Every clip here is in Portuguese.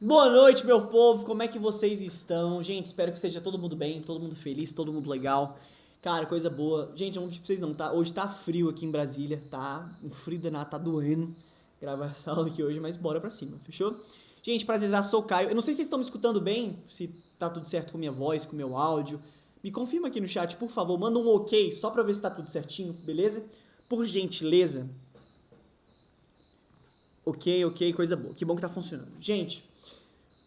Boa noite, meu povo, como é que vocês estão? Gente, espero que esteja todo mundo bem, todo mundo feliz, todo mundo legal. Cara, coisa boa. Gente, eu não vou pedir pra vocês não, tá? Hoje tá frio aqui em Brasília, tá? Um frio danado, tá doendo gravar essa aula aqui hoje, mas bora pra cima, fechou? Gente, prazer, sou o Caio. Eu não sei se vocês estão me escutando bem, se tá tudo certo com minha voz, com meu áudio. Me confirma aqui no chat, por favor, manda um ok, só pra ver se tá tudo certinho, beleza? Por gentileza. Ok, coisa boa. Que bom que tá funcionando. Gente,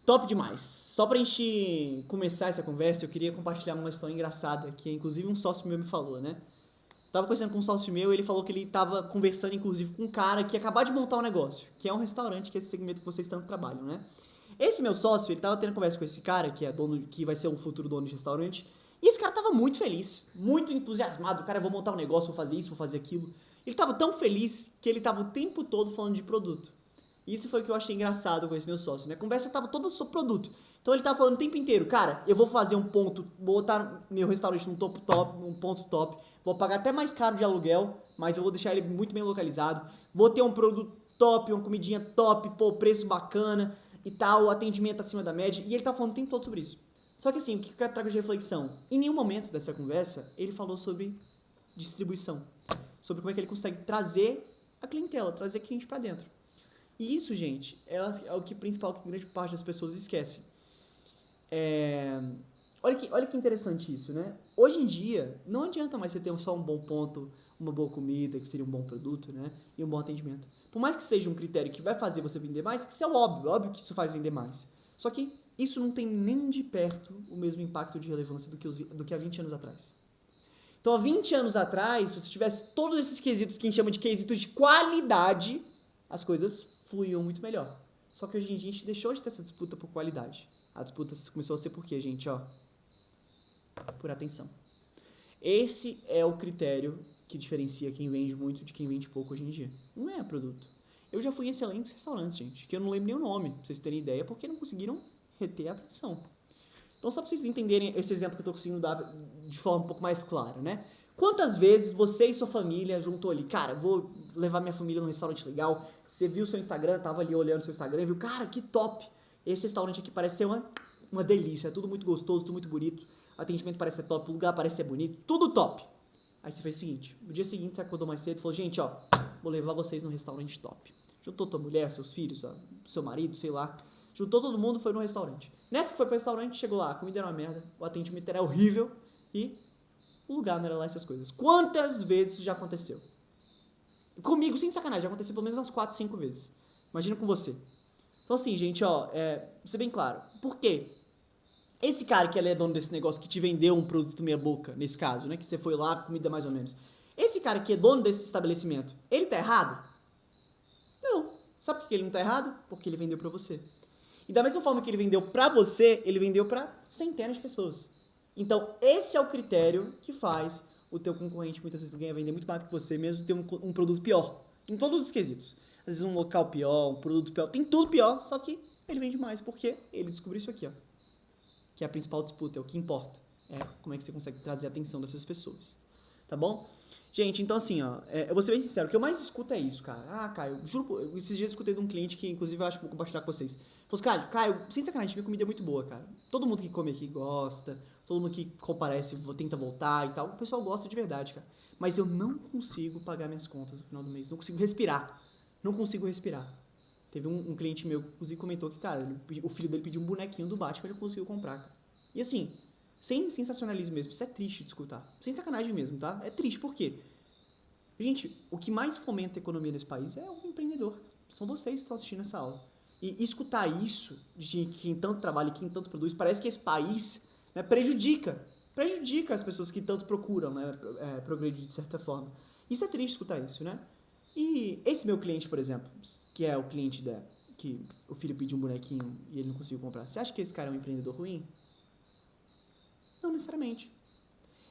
top demais. Só pra gente começar essa conversa, eu queria compartilhar uma história engraçada que inclusive um sócio meu me falou, né? Tava conversando com um sócio meu e ele falou que ele tava conversando inclusive com um cara que ia acabar de montar um negócio, que é um restaurante, que é esse segmento que vocês tanto trabalham, né? Esse meu sócio, ele tava tendo conversa com esse cara, que é dono, que vai ser um futuro dono de restaurante, e esse cara tava muito feliz, muito entusiasmado. Cara, eu vou montar um negócio, vou fazer isso, vou fazer aquilo. Ele tava tão feliz que ele tava o tempo todo falando de produto. Isso foi o que eu achei engraçado com esse meu sócio, né? A conversa tava toda sobre produto. Então ele tava falando o tempo inteiro, cara, eu vou fazer um ponto, vou botar meu restaurante num topo top, num ponto top, vou pagar até mais caro de aluguel, mas eu vou deixar ele muito bem localizado, vou ter um produto top, uma comidinha top, pô, preço bacana e tal, atendimento acima da média, e ele tava falando o tempo todo sobre isso. Só que assim, o que eu trago de reflexão? Em nenhum momento dessa conversa ele falou sobre distribuição, sobre como é que ele consegue trazer a clientela, trazer cliente para dentro. E isso, gente, é o que principal que grande parte das pessoas esquece. É... olha que interessante isso, né? Hoje em dia, não adianta mais você ter só um bom ponto, uma boa comida, que seria um bom produto, né? E um bom atendimento. Por mais que seja um critério que vai fazer você vender mais, que isso é óbvio que isso faz vender mais. Só que isso não tem nem de perto o mesmo impacto de relevância do que há 20 anos atrás. Então, há 20 anos atrás, se você tivesse todos esses quesitos que a gente chama de quesitos de qualidade, as coisas fluíam muito melhor. Só que hoje em dia a gente deixou de ter essa disputa por qualidade. A disputa começou a ser por quê, gente? Ó, por atenção. Esse é o critério que diferencia quem vende muito de quem vende pouco hoje em dia. Não é produto. Eu já fui em excelentes restaurantes, gente, que eu não lembro nem o nome, pra vocês terem ideia, porque não conseguiram reter a atenção. Então, só pra vocês entenderem esse exemplo que eu tô conseguindo dar de forma um pouco mais clara, né? Quantas vezes você e sua família juntou ali, cara, vou levar minha família num restaurante legal, você viu seu Instagram, tava ali olhando seu Instagram e viu, cara, que top! Esse restaurante aqui parece ser uma delícia, é tudo muito gostoso, tudo muito bonito, o atendimento parece ser top, o lugar parece ser bonito, tudo top! Aí você fez o seguinte, no dia seguinte você acordou mais cedo e falou, gente, ó, vou levar vocês num restaurante top. Juntou tua mulher, seus filhos, seu marido, sei lá, juntou todo mundo, foi no restaurante. Nessa que foi pro restaurante, chegou lá, a comida era uma merda, o atendimento era horrível e o lugar não era lá essas coisas. Quantas vezes isso já aconteceu? Comigo, sem sacanagem, já aconteceu pelo menos umas 4, 5 vezes. Imagina com você. Então assim, gente, ó, pra ser bem claro. Por quê? Esse cara que ele é dono desse negócio, que te vendeu um produto meia boca, nesse caso, né? Que você foi lá, comida mais ou menos. Esse cara que é dono desse estabelecimento, ele tá errado? Não. Sabe por que ele não tá errado? Porque ele vendeu pra você. E da mesma forma que ele vendeu pra você, ele vendeu pra centenas de pessoas. Então, esse é o critério que faz o teu concorrente muitas vezes ganhar vender muito mais do que você, mesmo ter um produto pior. Em todos os quesitos. Às vezes um local pior, um produto pior, tem tudo pior, só que ele vende mais porque ele descobriu isso aqui, ó. Que é a principal disputa, é o que importa. É como é que você consegue trazer a atenção dessas pessoas. Tá bom? Gente, então assim, ó, eu vou ser bem sincero, o que eu mais escuto é isso, cara. Ah, Caio, juro, esses dias eu escutei de um cliente que, inclusive, eu acho que vou compartilhar com vocês. Falou assim, Caio, sem sacanagem, minha comida é muito boa, cara. Todo mundo que come aqui gosta, todo mundo que comparece tenta voltar e tal. O pessoal gosta de verdade, cara. Mas eu não consigo pagar minhas contas no final do mês, não consigo respirar. Não consigo respirar. Teve um cliente meu que, inclusive, comentou que, cara, o filho dele pediu um bonequinho do Batman e ele conseguiu comprar, cara. E assim, sem sensacionalismo mesmo, isso é triste de escutar. Sem sacanagem mesmo, tá? É triste, por quê? Gente, o que mais fomenta a economia nesse país é o empreendedor. São vocês que estão assistindo essa aula. E escutar isso de quem tanto trabalha e quem tanto produz, parece que esse país, né, prejudica as pessoas que tanto procuram, né, progredir de certa forma. Isso é triste escutar isso, né? E esse meu cliente, por exemplo, que é o cliente que o filho pediu um bonequinho e ele não conseguiu comprar, você acha que esse cara é um empreendedor ruim? Não necessariamente.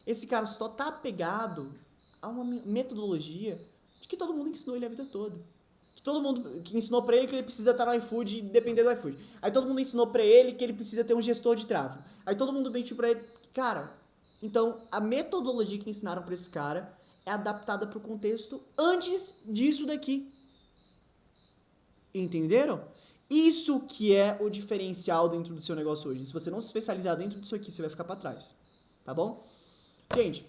Esse cara só tá apegado a uma metodologia de que todo mundo ensinou ele a vida toda. Que todo mundo que ensinou pra ele que ele precisa estar no iFood e depender do iFood. Aí todo mundo ensinou pra ele que ele precisa ter um gestor de tráfego. Aí todo mundo mentiu pra ele. Cara, então a metodologia que ensinaram pra esse cara é adaptada pro contexto antes disso daqui. Entenderam? Isso que é o diferencial dentro do seu negócio hoje. Se você não se especializar dentro disso aqui, você vai ficar para trás. Tá bom? Gente,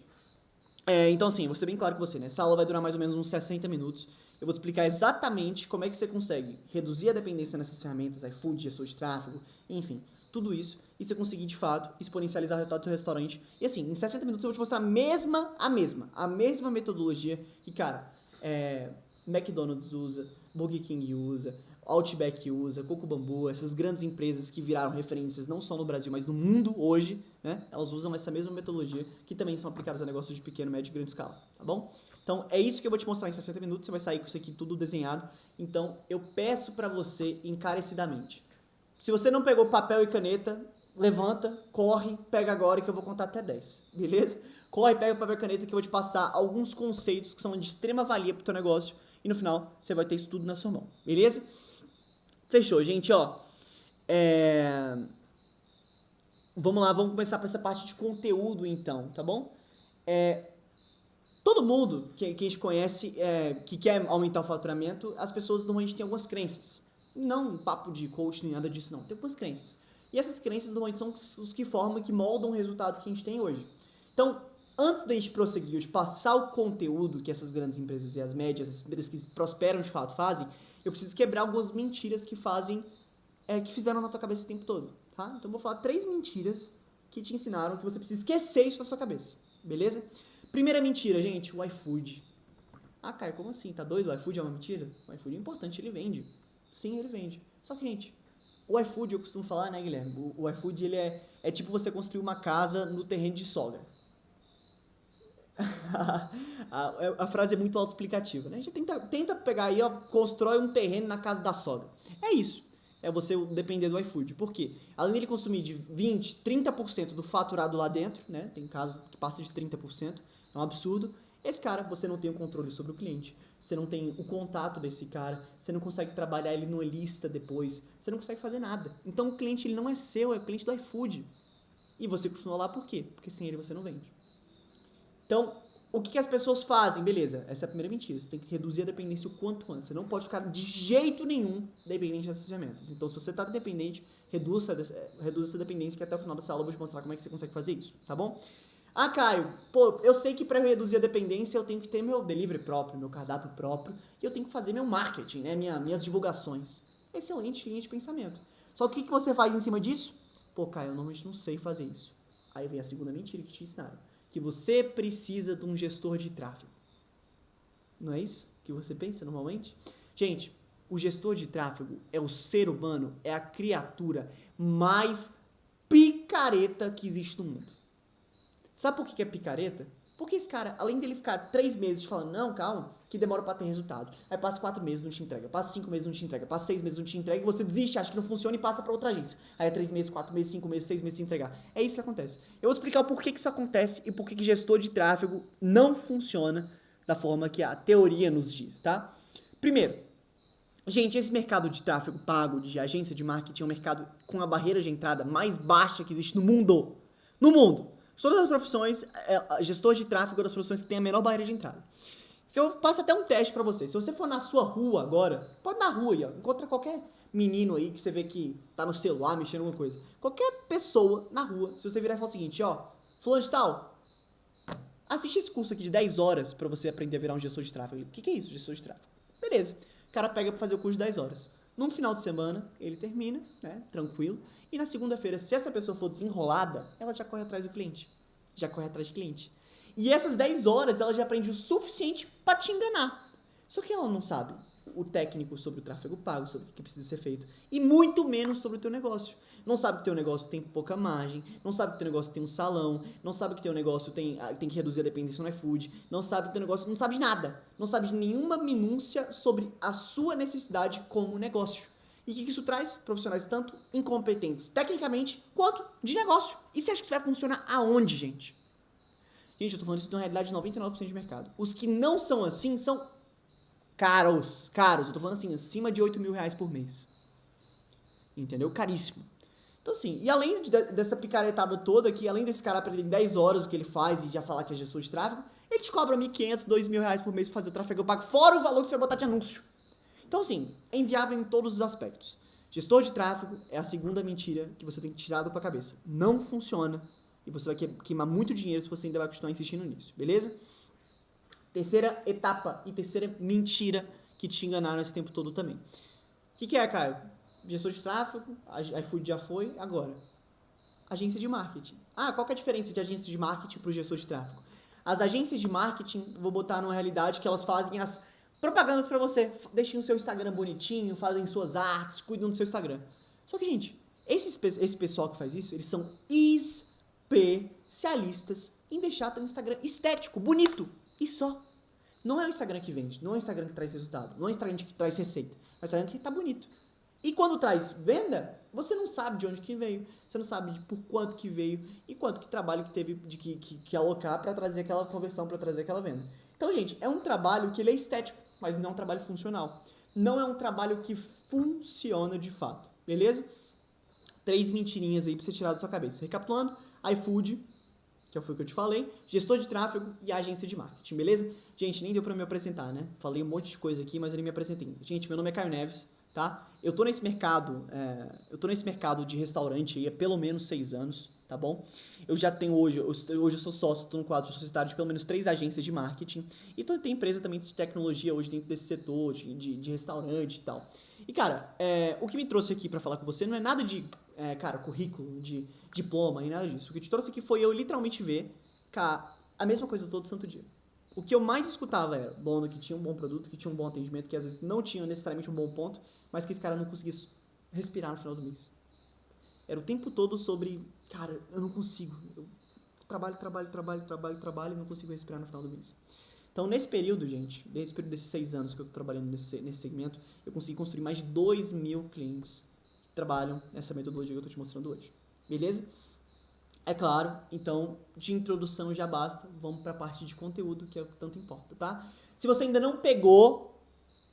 então assim, vou ser bem claro com você, né? Essa aula vai durar mais ou menos uns 60 minutos. Eu vou te explicar exatamente como é que você consegue reduzir a dependência nessas ferramentas, iFood, gestor de tráfego, enfim, tudo isso, e você conseguir, de fato, exponencializar o resultado do seu restaurante. E assim, em 60 minutos eu vou te mostrar a mesma metodologia que, cara, McDonald's usa, Burger King usa, Outback usa, Coco Bambu, essas grandes empresas que viraram referências não só no Brasil, mas no mundo hoje, né? Elas usam essa mesma metodologia que também são aplicadas a negócios de pequeno, médio e grande escala, tá bom? Então, é isso que eu vou te mostrar em 60 minutos, você vai sair com isso aqui tudo desenhado. Então, eu peço pra você encarecidamente. Se você não pegou papel e caneta, levanta, corre, pega agora que eu vou contar até 10, beleza? Corre, pega papel e caneta que eu vou te passar alguns conceitos que são de extrema valia pro teu negócio e no final você vai ter isso tudo na sua mão, beleza? Fechou, gente, ó. Vamos lá, vamos começar por essa parte de conteúdo então, tá bom? Todo mundo que a gente conhece, que quer aumentar o faturamento, as pessoas normalmente têm algumas crenças. Não um papo de coach nem nada disso, não. Tem algumas crenças. E essas crenças normalmente são os que formam, que moldam o resultado que a gente tem hoje. Então, antes da gente prosseguir, de passar o conteúdo que essas grandes empresas e as médias, as empresas que prosperam de fato fazem, eu preciso quebrar algumas mentiras que fizeram na tua cabeça esse tempo todo, tá? Então, eu vou falar 3 mentiras que te ensinaram que você precisa esquecer isso da sua cabeça, beleza? Primeira mentira, gente, o iFood. Ah, Caio, como assim? Tá doido? O iFood é uma mentira? O iFood é importante, ele vende. Sim, ele vende. Só que, gente, o iFood, eu costumo falar, né, Guilherme? O iFood, ele é tipo você construir uma casa no terreno de sogra. A frase é muito autoexplicativa, né? A gente tenta pegar aí, ó, constrói um terreno na casa da sogra. É isso. É você depender do iFood. Por quê? Além dele consumir de 20%, 30% do faturado lá dentro, né? Tem casos que passa de 30%, é um absurdo. Esse cara, você não tem o controle sobre o cliente, você não tem o contato desse cara, você não consegue trabalhar ele numa lista depois, você não consegue fazer nada. Então o cliente ele não é seu, é o cliente do iFood. E você continua lá por quê? Porque sem ele você não vende. Então, o que as pessoas fazem? Beleza, essa é a primeira mentira. Você tem que reduzir a dependência o quanto antes. Você não pode ficar de jeito nenhum dependente dessas ferramentas. Então, se você está dependente, reduza essa dependência, que até o final dessa aula eu vou te mostrar como é que você consegue fazer isso, tá bom? Ah, Caio, pô, eu sei que para reduzir a dependência eu tenho que ter meu delivery próprio, meu cardápio próprio, e eu tenho que fazer meu marketing, né, minhas divulgações. Excelente linha de pensamento. Só que o que você faz em cima disso? Pô, Caio, eu normalmente não sei fazer isso. Aí vem a segunda mentira que te ensinaram. Que você precisa de um gestor de tráfego. Não é isso que você pensa normalmente? Gente, o gestor de tráfego é o ser humano, é a criatura mais picareta que existe no mundo. Sabe por que é picareta? Porque esse cara, além dele ficar 3 meses falando, não, calma, que demora pra ter resultado. Aí passa 4 meses, não te entrega. Passa 5 meses, não te entrega. Passa 6 meses, não te entrega. E você desiste, acha que não funciona e passa pra outra agência. Aí é 3 meses, 4 meses, 5 meses, 6 meses sem entregar. É isso que acontece. Eu vou explicar o porquê que isso acontece e por que gestor de tráfego não funciona da forma que a teoria nos diz, tá? Primeiro, gente, esse mercado de tráfego pago, de agência de marketing, é um mercado com a barreira de entrada mais baixa que existe no mundo. No mundo! Todas as profissões, gestor de tráfego é das profissões que tem a menor barreira de entrada. Eu passo até um teste pra você. Se você for na sua rua agora, pode ir na rua aí, ó, encontra qualquer menino aí que você vê que tá no celular mexendo em alguma coisa. Qualquer pessoa na rua, se você virar e falar o seguinte, ó, fulano de tal, assiste esse curso aqui de 10 horas pra você aprender a virar um gestor de tráfego. O que é isso, gestor de tráfego? Beleza. O cara pega pra fazer o curso de 10 horas. Num final de semana, ele termina, né, tranquilo. E na segunda-feira, se essa pessoa for desenrolada, ela já corre atrás do cliente. Já corre atrás de cliente. E essas 10 horas, ela já aprende o suficiente para te enganar. Só que ela não sabe o técnico sobre o tráfego pago, sobre o que precisa ser feito. E muito menos sobre o teu negócio. Não sabe que o teu negócio tem pouca margem, não sabe que o teu negócio tem um salão, não sabe que o teu negócio tem que reduzir a dependência no iFood, não sabe que o teu negócio não sabe de nada. Não sabe de nenhuma minúcia sobre a sua necessidade como negócio. E o que isso traz? Profissionais tanto incompetentes tecnicamente quanto de negócio. E você acha que isso vai funcionar aonde, gente? Gente, eu tô falando isso de uma realidade de 99% de mercado. Os que não são assim são caros. Caros. Eu tô falando assim, acima de 8 mil reais por mês. Entendeu? Caríssimo. Então assim, e além dessa picaretada toda aqui, além desse cara aprender em 10 horas o que ele faz e já falar que é gestor de tráfego, ele te cobra 1.500, 2 mil reais por mês pra fazer o tráfego pago, fora o valor que você vai botar de anúncio. Então assim, é inviável em todos os aspectos. Gestor de tráfego é a segunda mentira que você tem que tirar da tua cabeça. Não funciona e você vai queimar muito dinheiro se você ainda vai continuar insistindo nisso, beleza? Terceira etapa e terceira mentira que te enganaram esse tempo todo também. O que é, Caio? Gestor de tráfego, iFood já foi, agora. Agência de marketing. Qual que é a diferença de agência de marketing para o gestor de tráfego? As agências de marketing, vou botar numa realidade que elas fazem as propagandas para você, deixem o seu Instagram bonitinho, fazem suas artes, cuidam do seu Instagram. Só que, gente, esse pessoal que faz isso, eles são especialistas em deixar teu Instagram estético, bonito, e só. Não é o Instagram que vende, não é o Instagram que traz resultado, não é o Instagram que traz receita, é o Instagram que tá bonito. E quando traz venda, você não sabe de onde que veio, você não sabe de por quanto que veio e quanto que trabalho que teve de que alocar para trazer aquela conversão, para trazer aquela venda. Então, gente, é um trabalho que ele é estético, mas não é um trabalho funcional. Não é um trabalho que funciona de fato, beleza? 3 mentirinhas aí pra você tirar da sua cabeça. Recapitulando, iFood, que foi o que eu te falei, gestor de tráfego e agência de marketing, beleza? Gente, nem deu pra me apresentar, né? Falei um monte de coisa aqui, mas eu nem me apresentei. Gente, meu nome é Caio Neves, tá? Eu tô nesse mercado de restaurante aí há pelo menos 6 anos, tá bom? Eu já tenho hoje eu sou sócio, tô no quadro societário de pelo menos 3 agências de marketing e tem empresa também de tecnologia hoje dentro desse setor, de restaurante e tal. E, cara, o que me trouxe aqui pra falar com você não é nada de, currículo, de diploma e nada disso. O que te trouxe aqui foi eu literalmente ver, cara, a mesma coisa todo santo dia. O que eu mais escutava era dono que tinha um bom produto, que tinha um bom atendimento, que às vezes não tinha necessariamente um bom ponto, mas que esse cara não conseguia respirar no final do mês. Era o tempo todo sobre, cara, eu não consigo. Eu trabalho e não consigo respirar no final do mês. Então, nesse período, gente, nesse período desses 6 anos que eu tô trabalhando nesse segmento, eu consegui construir mais de 2.000 clientes que trabalham nessa metodologia que eu tô te mostrando hoje. Beleza? É claro, então, de introdução já basta. Vamos para a parte de conteúdo, que é o que tanto importa, tá? Se você ainda não pegou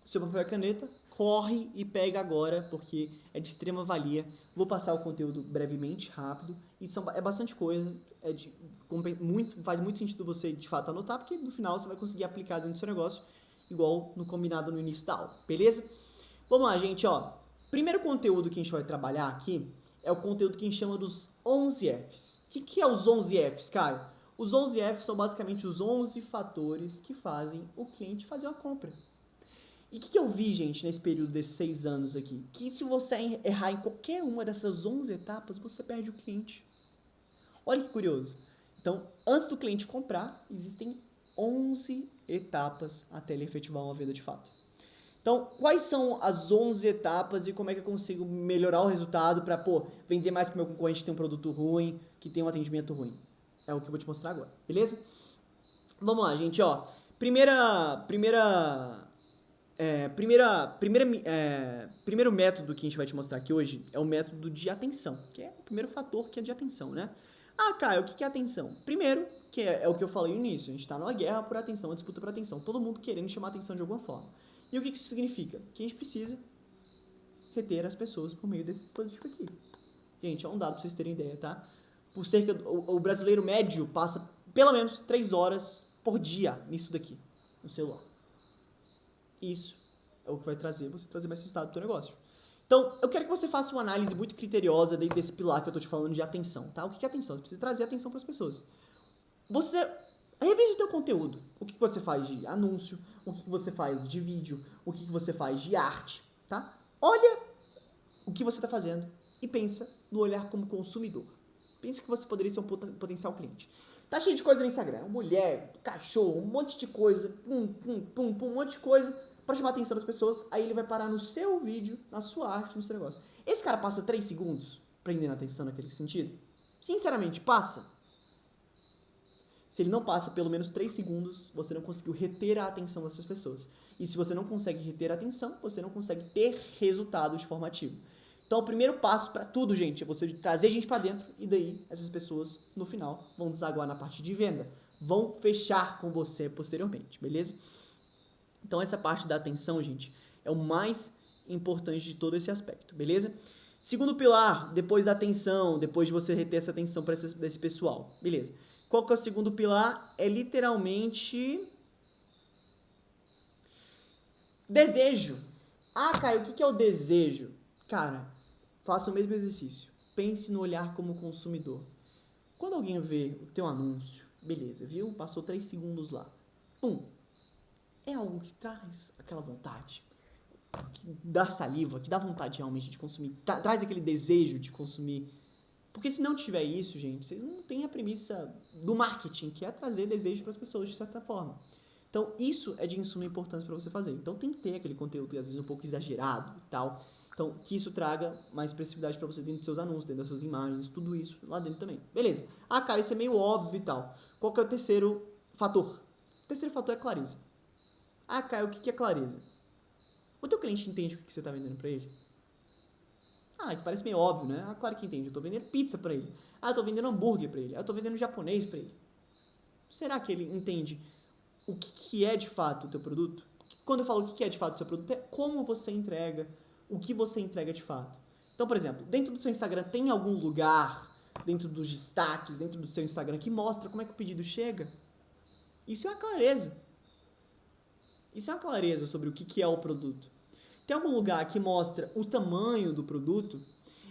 seu papel e caneta, corre e pega agora, porque é de extrema valia. Vou passar o conteúdo brevemente, rápido, e é bastante coisa, faz muito sentido você, de fato, anotar, porque no final você vai conseguir aplicar dentro do seu negócio, igual no combinado no início da aula, beleza? Vamos lá, gente, ó. Primeiro conteúdo que a gente vai trabalhar aqui é o conteúdo que a gente chama dos 11 Fs. O que é os 11 Fs, Caio? Os 11 Fs são basicamente os 11 fatores que fazem o cliente fazer uma compra. E o que eu vi, gente, nesse período desses 6 anos aqui? Que se você errar em qualquer uma dessas 11 etapas, você perde o cliente. Olha que curioso. Então, antes do cliente comprar, existem 11 etapas até ele efetivar uma venda de fato. Então, quais são as 11 etapas e como é que eu consigo melhorar o resultado para, vender mais que o meu concorrente que tem um produto ruim, que tem um atendimento ruim? É o que eu vou te mostrar agora, beleza? Vamos lá, gente, ó. Primeiro método que a gente vai te mostrar aqui hoje é o método de atenção, que é o primeiro fator, que é de atenção, né? Caio, o que é atenção? Primeiro, que é o que eu falei no início, a gente está numa guerra por atenção, uma disputa por atenção, todo mundo querendo chamar atenção de alguma forma. E o que isso significa? Que a gente precisa reter as pessoas por meio desse dispositivo aqui. Gente, é um dado para vocês terem ideia, tá? O brasileiro médio passa pelo menos 3 horas por dia nisso daqui, no celular. Isso é o que vai trazer mais resultado do teu negócio. Então, eu quero que você faça uma análise muito criteriosa desse pilar que eu tô te falando de atenção, tá? O que é atenção? Você precisa trazer atenção para as pessoas. Você revisa o teu conteúdo. O que você faz de anúncio, o que você faz de vídeo, o que você faz de arte, tá? Olha o que você está fazendo e pensa no olhar como consumidor. Pensa que você poderia ser um potencial cliente. Tá cheio de coisa no Instagram, mulher, cachorro, um monte de coisa, um monte de coisa para chamar a atenção das pessoas, aí ele vai parar no seu vídeo, na sua arte, no seu negócio. Esse cara passa 3 segundos prendendo a atenção naquele sentido? Sinceramente, passa? Se ele não passa pelo menos 3 segundos, você não conseguiu reter a atenção dessas pessoas. E se você não consegue reter a atenção, você não consegue ter resultado de forma ativa. Então, o primeiro passo para tudo, gente, é você trazer gente para dentro e daí essas pessoas, no final, vão desaguar na parte de venda. Vão fechar com você posteriormente, beleza? Então, essa parte da atenção, gente, é o mais importante de todo esse aspecto, beleza? Segundo pilar, depois da atenção, depois de você reter essa atenção para esse pessoal, beleza? Qual que é o segundo pilar? É literalmente desejo. Caio, o que é o desejo? Cara, faça o mesmo exercício. Pense no olhar como consumidor. Quando alguém vê o teu anúncio, beleza, viu? Passou 3 segundos lá. Pum. É algo que traz aquela vontade, que dá saliva, que dá vontade realmente de consumir, traz aquele desejo de consumir. Porque se não tiver isso, gente, vocês não têm a premissa do marketing, que é trazer desejo para as pessoas de certa forma. Então, isso é de suma importância para você fazer. Então, tem que ter aquele conteúdo, às vezes, um pouco exagerado e tal. Então, que isso traga mais expressividade para você dentro dos seus anúncios, dentro das suas imagens, tudo isso lá dentro também. Beleza. Ah, cara, isso é meio óbvio e tal. Qual que é o terceiro fator? O terceiro fator é clareza. Ah, Caio, o que é clareza? O teu cliente entende o que você está vendendo para ele? Ah, isso parece meio óbvio, né? Ah, claro que entende. Eu estou vendendo pizza para ele. Ah, eu estou vendendo hambúrguer para ele. Ah, eu estou vendendo japonês para ele. Será que ele entende o que é de fato o teu produto? Quando eu falo o que é de fato o seu produto, é como você entrega, o que você entrega de fato. Então, por exemplo, dentro do seu Instagram tem algum lugar, dentro dos destaques, dentro do seu Instagram, que mostra como é que o pedido chega? Isso é uma clareza. Isso é uma clareza sobre o que é o produto. Tem algum lugar que mostra o tamanho do produto?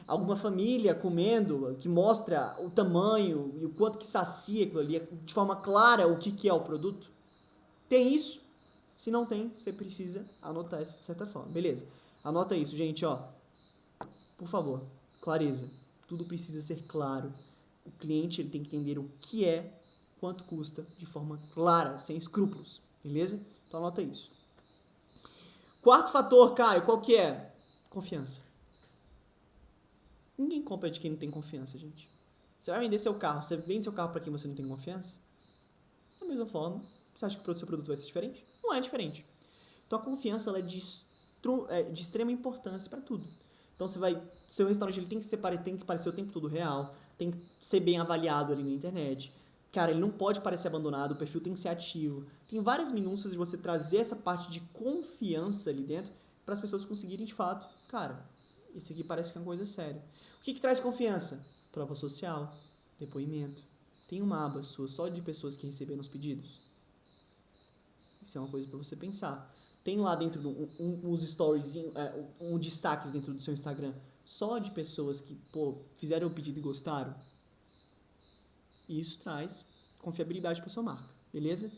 Alguma família comendo, que mostra o tamanho e o quanto que sacia aquilo ali, de forma clara o que é o produto? Tem isso? Se não tem, você precisa anotar isso de certa forma. Beleza. Anota isso, gente, ó. Por favor, clareza. Tudo precisa ser claro. O cliente ele tem que entender o que é, quanto custa, de forma clara, sem escrúpulos. Beleza? Então anota isso. Quarto fator, Caio, qual que é? Confiança. Ninguém compra de quem não tem confiança, gente. Você vai vender seu carro, você vende seu carro para quem você não tem confiança? Da mesma forma, você acha que o seu produto vai ser diferente? Não é diferente. Então a confiança ela é de extrema importância para tudo. Então você vai, seu restaurante ele tem que parecer o tempo todo real, tem que ser bem avaliado ali na internet. Cara, ele não pode parecer abandonado, o perfil tem que ser ativo. Tem várias minúcias de você trazer essa parte de confiança ali dentro para as pessoas conseguirem de fato, cara, isso aqui parece que é uma coisa séria. O que traz confiança? Prova social, depoimento. Tem uma aba sua só de pessoas que receberam os pedidos? Isso é uma coisa para você pensar. Tem lá dentro uns stories, destaques dentro do seu Instagram só de pessoas que, fizeram o pedido e gostaram? E isso traz confiabilidade para sua marca, beleza?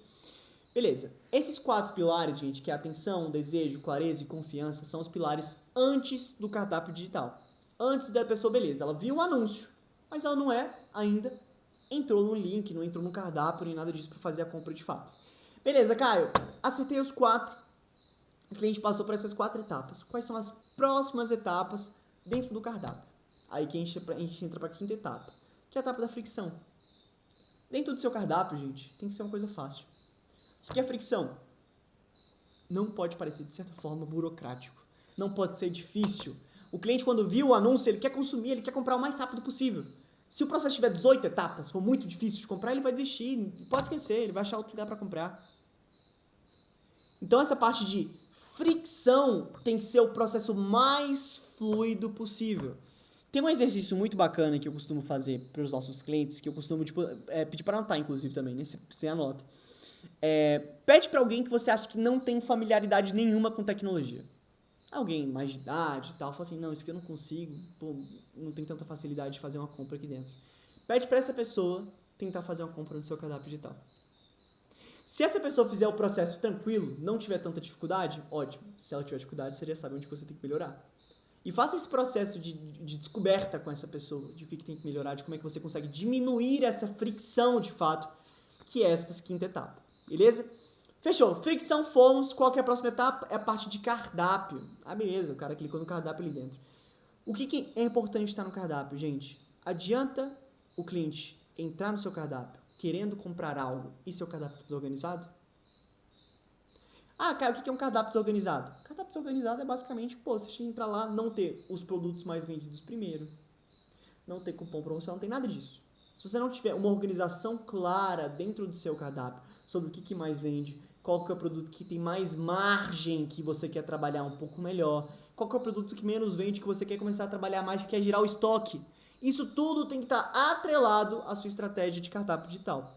Beleza. Esses 4 pilares, gente, que é atenção, desejo, clareza e confiança, são os pilares antes do cardápio digital. Antes da pessoa, beleza, ela viu o anúncio, mas ela não ainda entrou no link, não entrou no cardápio, nem nada disso para fazer a compra de fato. Beleza, Caio, acertei os 4. O cliente passou por essas 4 etapas. Quais são as próximas etapas dentro do cardápio? Aí que a gente entra para a 5ª etapa, que é a etapa da fricção. Dentro do seu cardápio, gente, tem que ser uma coisa fácil. O que é fricção? Não pode parecer, de certa forma, burocrático. Não pode ser difícil. O cliente, quando viu o anúncio, ele quer consumir, ele quer comprar o mais rápido possível. Se o processo tiver 18 etapas, for muito difícil de comprar, ele vai desistir. Pode esquecer, ele vai achar outro lugar para comprar. Então, essa parte de fricção tem que ser o processo mais fluido possível. Tem um exercício muito bacana que eu costumo fazer para os nossos clientes, que eu costumo pedir para anotar, inclusive, também, né? Você anota. Pede para alguém que você acha que não tem familiaridade nenhuma com tecnologia. Alguém mais de idade e tal, fala assim, não, isso aqui eu não consigo, não tem tanta facilidade de fazer uma compra aqui dentro. Pede para essa pessoa tentar fazer uma compra no seu cardápio digital. Se essa pessoa fizer o processo tranquilo, não tiver tanta dificuldade, ótimo. Se ela tiver dificuldade, você já sabe onde você tem que melhorar. E faça esse processo de descoberta com essa pessoa, de o que tem que melhorar, de como é que você consegue diminuir essa fricção de fato, que é essa 5ª etapa. Beleza? Fechou. Fricção fomos. Qual que é a próxima etapa? É a parte de cardápio. Ah, beleza. O cara clicou no cardápio ali dentro. O que é importante estar no cardápio, gente? Adianta o cliente entrar no seu cardápio querendo comprar algo e seu cardápio desorganizado? Ah, cara, o que é um cardápio desorganizado? Cardápio desorganizado é basicamente, você entrar lá, não ter os produtos mais vendidos primeiro, não ter cupom promocional, não tem nada disso. Se você não tiver uma organização clara dentro do seu cardápio sobre o que mais vende, qual que é o produto que tem mais margem que você quer trabalhar um pouco melhor, qual que é o produto que menos vende que você quer começar a trabalhar mais, que quer girar o estoque. Isso tudo tem que estar atrelado à sua estratégia de cardápio digital.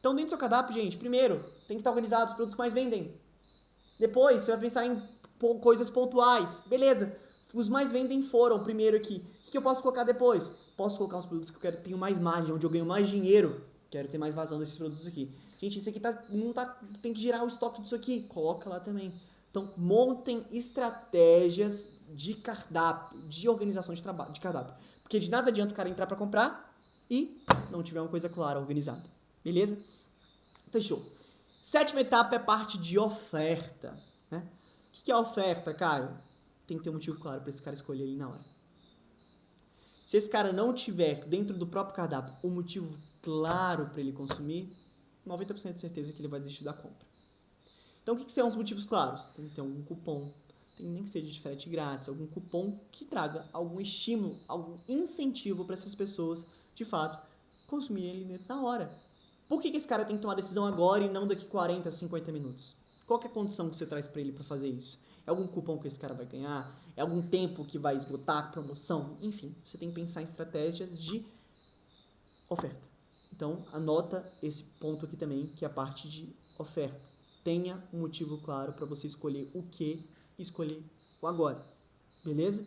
Então, dentro do seu cardápio, gente, primeiro, tem que estar organizado os produtos que mais vendem. Depois, você vai pensar em coisas pontuais. Beleza, Os mais vendem foram, primeiro aqui. O que eu posso colocar depois? Posso colocar uns produtos que eu quero tenho mais margem, onde eu ganho mais dinheiro. Quero ter mais vazão desses produtos aqui. Gente, isso aqui tem que girar o estoque disso aqui. Coloca lá também. Então, montem estratégias de cardápio, de organização de trabalho, de cardápio. Porque de nada adianta o cara entrar para comprar e não tiver uma coisa clara, organizada. Beleza? Fechou. Sétima etapa é a parte de oferta. Né? O que é a oferta, Caio? Tem que ter um motivo claro para esse cara escolher ali na hora. Se esse cara não tiver dentro do próprio cardápio um motivo claro para ele consumir, 90% de certeza que ele vai desistir da compra. Então, o que são os motivos claros? Tem que ter algum cupom, tem nem que seja de frete grátis, algum cupom que traga algum estímulo, algum incentivo para essas pessoas, de fato, consumirem alimento na hora. Por que esse cara tem que tomar decisão agora e não daqui 40, 50 minutos? Qual que é a condição que você traz para ele para fazer isso? É algum cupom que esse cara vai ganhar? É algum tempo que vai esgotar, promoção? Enfim, você tem que pensar em estratégias de oferta. Então, anota esse ponto aqui também, que é a parte de oferta. Tenha um motivo claro para você escolher o que escolher o agora. Beleza?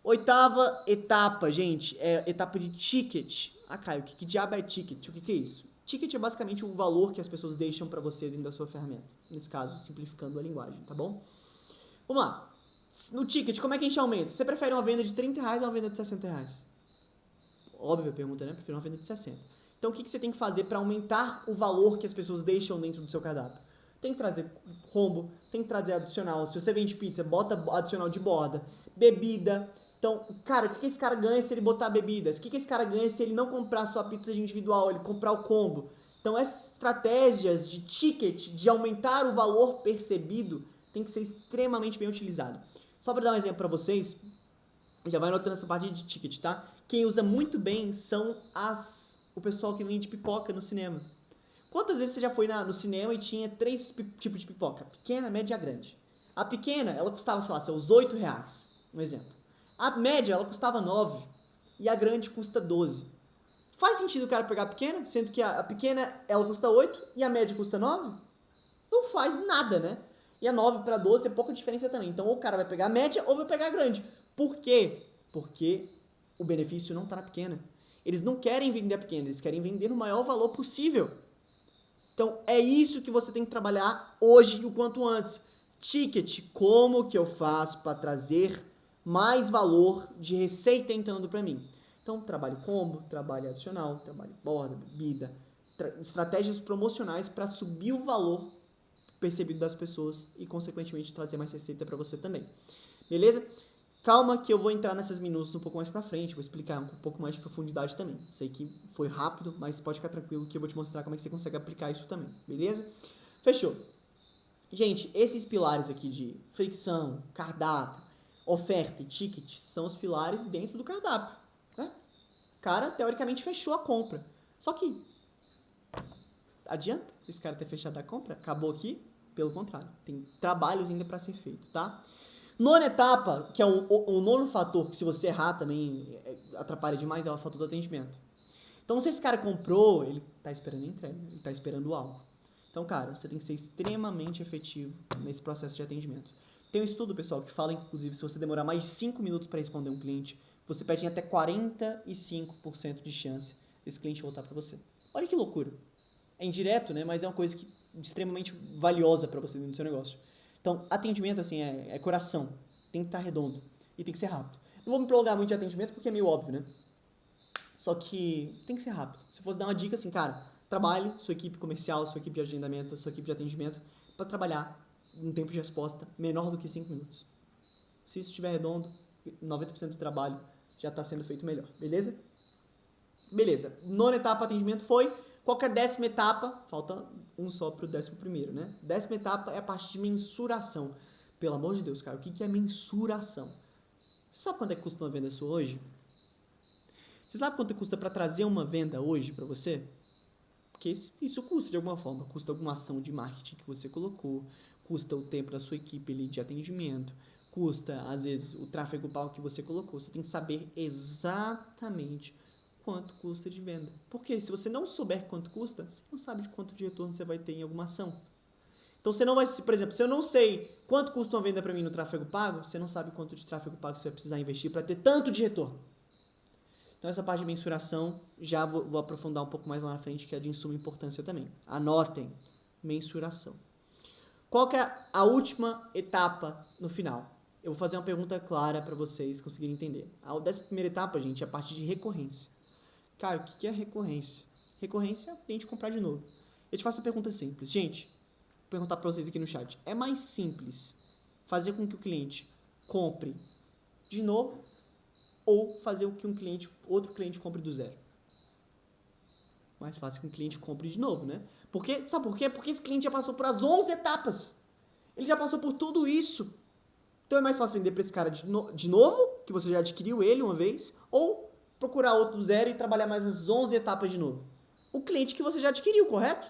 Oitava etapa, gente, é a etapa de ticket. Ah, Caio, que diabo é ticket? O que é isso? Ticket é basicamente o valor que as pessoas deixam para você dentro da sua ferramenta. Nesse caso, simplificando a linguagem, tá bom? Vamos lá. No ticket, como é que a gente aumenta? Você prefere uma venda de R$30 ou uma venda de R$60? Óbvia pergunta, né? Prefiro uma venda de 60. Então, o que você tem que fazer para aumentar o valor que as pessoas deixam dentro do seu cardápio? Tem que trazer combo, tem que trazer adicional. Se você vende pizza, bota adicional de borda. Bebida. Então, cara, o que esse cara ganha se ele botar bebidas? O que esse cara ganha se ele não comprar só a pizza individual, ele comprar o combo? Então, essas estratégias de ticket, de aumentar o valor percebido, tem que ser extremamente bem utilizado. Só para dar um exemplo para vocês, já vai anotando essa parte de ticket, tá? Quem usa muito bem são o pessoal que vende pipoca no cinema. Quantas vezes você já foi no cinema e tinha 3 tipos de pipoca? Pequena, média e grande. A pequena, ela custava, sei lá, seus R$8, um exemplo. A média, ela custava 9 e a grande custa 12. Faz sentido o cara pegar a pequena, sendo que a pequena, ela custa 8 e a média custa 9? Não faz nada, né? E a 9 para 12 é pouca diferença também. Então, ou o cara vai pegar a média ou vai pegar a grande. Por quê? Porque o benefício não está na pequena. Eles não querem vender a pequena, eles querem vender no maior valor possível. Então, é isso que você tem que trabalhar hoje e o quanto antes. Ticket, como que eu faço para trazer mais valor de receita entrando para mim? Então, trabalho combo, trabalho adicional, trabalho borda, bebida, estratégias promocionais para subir o valor percebido das pessoas e, consequentemente, trazer mais receita para você também. Beleza? Calma que eu vou entrar nessas minutos um pouco mais pra frente, vou explicar um pouco mais de profundidade também. Sei que foi rápido, mas pode ficar tranquilo que eu vou te mostrar como é que você consegue aplicar isso também, beleza? Fechou. Gente, esses pilares aqui de fricção, cardápio, oferta e ticket são os pilares dentro do cardápio, né? O cara, teoricamente, fechou a compra. Só que, adianta esse cara ter fechado a compra? Acabou aqui? Pelo contrário, tem trabalhos ainda para ser feito, tá? Nona etapa, que é o nono fator, que se você errar também atrapalha demais, é o fator do atendimento. Então, se esse cara comprou, ele tá esperando a entrega, ele tá esperando algo. Então, cara, você tem que ser extremamente efetivo nesse processo de atendimento. Tem um estudo, pessoal, que fala, inclusive, se você demorar mais de 5 minutos para responder um cliente, você perde até 45% de chance desse cliente voltar para você. Olha que loucura. É indireto, né? Mas é uma coisa extremamente valiosa para você dentro do seu negócio. Então, atendimento, assim, é coração. Tem que estar redondo. E tem que ser rápido. Não vou me prolongar muito de atendimento porque é meio óbvio, né? Só que tem que ser rápido. Se fosse dar uma dica, assim, cara, trabalhe sua equipe comercial, sua equipe de agendamento, sua equipe de atendimento para trabalhar um tempo de resposta menor do que 5 minutos. Se isso estiver redondo, 90% do trabalho já está sendo feito melhor. Beleza? Beleza. Nona etapa, atendimento foi. Qual que é a 10ª etapa? Falta um só para o 11º, né? 10ª etapa é a parte de mensuração. Pelo amor de Deus, cara, o que é mensuração? Você sabe quanto é que custa uma venda sua hoje? Você sabe quanto custa para trazer uma venda hoje para você? Porque isso custa de alguma forma. Custa alguma ação de marketing que você colocou, custa o tempo da sua equipe ali de atendimento, custa, às vezes, o tráfego pago que você colocou. Você tem que saber exatamente quanto custa de venda. Porque se você não souber quanto custa, você não sabe de quanto de retorno você vai ter em alguma ação. Então você não vai, por exemplo, se eu não sei quanto custa uma venda para mim no tráfego pago, você não sabe quanto de tráfego pago você vai precisar investir para ter tanto de retorno. Então essa parte de mensuração já vou aprofundar um pouco mais lá na frente, que é de suma importância também. Anotem, mensuração. Qual que é a última etapa no final? Eu vou fazer uma pergunta clara para vocês conseguirem entender. A 11ª etapa, gente, é a parte de recorrência. Cara, o que é recorrência? Recorrência é o cliente comprar de novo. Eu te faço uma pergunta simples. Gente, vou perguntar para vocês aqui no chat. É mais simples fazer com que o cliente compre de novo ou fazer com que outro cliente compre do zero? Mais fácil que um cliente compre de novo, né? Sabe por quê? Porque esse cliente já passou por as 11 etapas. Ele já passou por tudo isso. Então é mais fácil vender para esse cara de novo, que você já adquiriu ele uma vez, ou procurar outro do zero e trabalhar mais as 11 etapas de novo. O cliente que você já adquiriu, correto?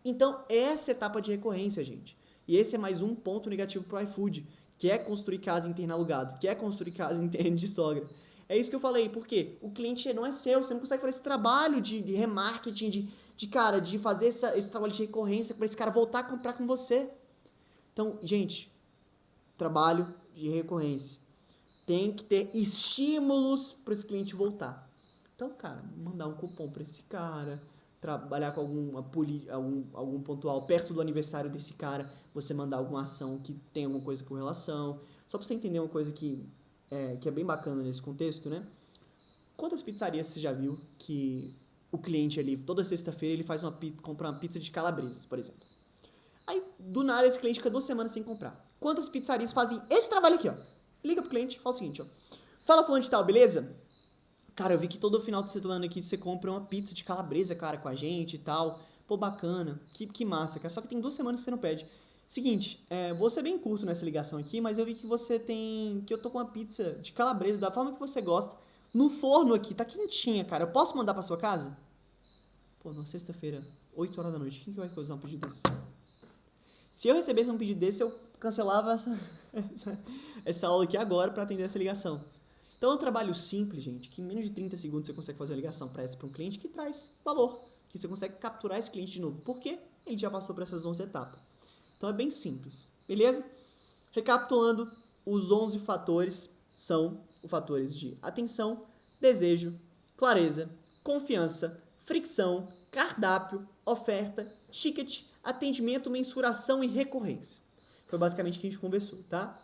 Então essa é a etapa de recorrência, gente. E esse é mais um ponto negativo para o iFood, que é construir casa interna-alugado, que é construir casa interna de sogra. É isso que eu falei, porque o cliente não é seu, você não consegue fazer esse trabalho de remarketing, de fazer esse trabalho de recorrência para esse cara voltar a comprar com você. Então, gente, trabalho de recorrência. Tem que ter estímulos para esse cliente voltar. Então, cara, mandar um cupom para esse cara, trabalhar com algum pontual perto do aniversário desse cara, você mandar alguma ação que tem alguma coisa com relação. Só para você entender uma coisa que é bem bacana nesse contexto, né? Quantas pizzarias você já viu que o cliente ali, toda sexta-feira, ele compra uma pizza de calabresas, por exemplo. Aí, do nada, esse cliente fica 2 semanas sem comprar. Quantas pizzarias fazem esse trabalho aqui, ó? Liga pro cliente, fala o seguinte, ó. Fala, fulano de tal, beleza? Cara, eu vi que todo final de semana aqui você compra uma pizza de calabresa, cara, com a gente e tal. Pô, bacana. Que massa, cara. Só que tem 2 semanas que você não pede. Seguinte, vou ser bem curto nessa ligação aqui, mas eu vi que que eu tô com uma pizza de calabresa, da forma que você gosta, no forno aqui, tá quentinha, cara. Eu posso mandar pra sua casa? Pô, na sexta-feira, 8 horas da noite, quem que vai fazer um pedido desse? Se eu recebesse um pedido desse, eu cancelava essa aula aqui agora pra atender essa ligação. Então é um trabalho simples, gente, que em menos de 30 segundos você consegue fazer uma ligação para um cliente que traz valor, que você consegue capturar esse cliente de novo. Por quê? Ele já passou por essas 11 etapas. Então é bem simples, beleza? Recapitulando, os 11 fatores são os fatores de atenção, desejo, clareza, confiança, fricção, cardápio, oferta, ticket, atendimento, mensuração e recorrência. Foi basicamente o que a gente conversou, tá?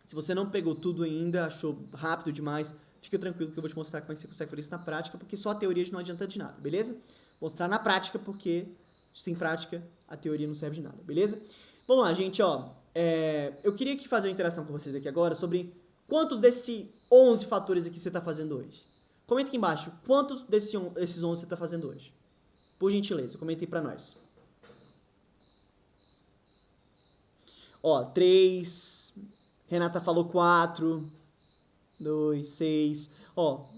Se você não pegou tudo ainda, achou rápido demais, fica tranquilo que eu vou te mostrar como é que você consegue fazer isso na prática, porque só a teoria não adianta de nada, beleza? Mostrar na prática, porque sem prática a teoria não serve de nada, beleza? Vamos lá, gente, ó. Eu queria fazer uma interação com vocês aqui agora sobre quantos desses 11 fatores aqui você está fazendo hoje. Comenta aqui embaixo, quantos desses 11 você está fazendo hoje? Por gentileza, comenta aí pra nós. Ó, 3... Renata falou 4, 2, 6, ó,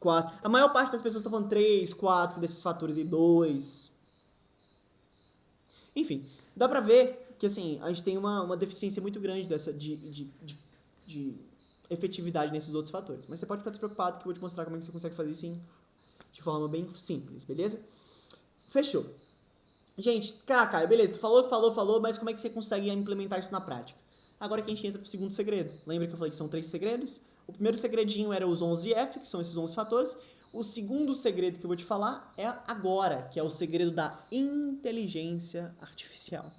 4. A maior parte das pessoas está falando 3, 4 desses fatores aí, 2. Enfim, dá pra ver que assim, a gente tem uma deficiência muito grande de efetividade nesses outros fatores. Mas você pode ficar despreocupado que eu vou te mostrar como é que você consegue fazer isso de forma bem simples, beleza? Fechou. Gente, cara, beleza, tu falou, mas como é que você consegue implementar isso na prática? Agora que a gente entra pro segundo segredo. Lembra que eu falei que são 3 segredos? O primeiro segredinho era os 11F, que são esses 11 fatores. O segundo segredo que eu vou te falar é agora, que é o segredo da inteligência artificial.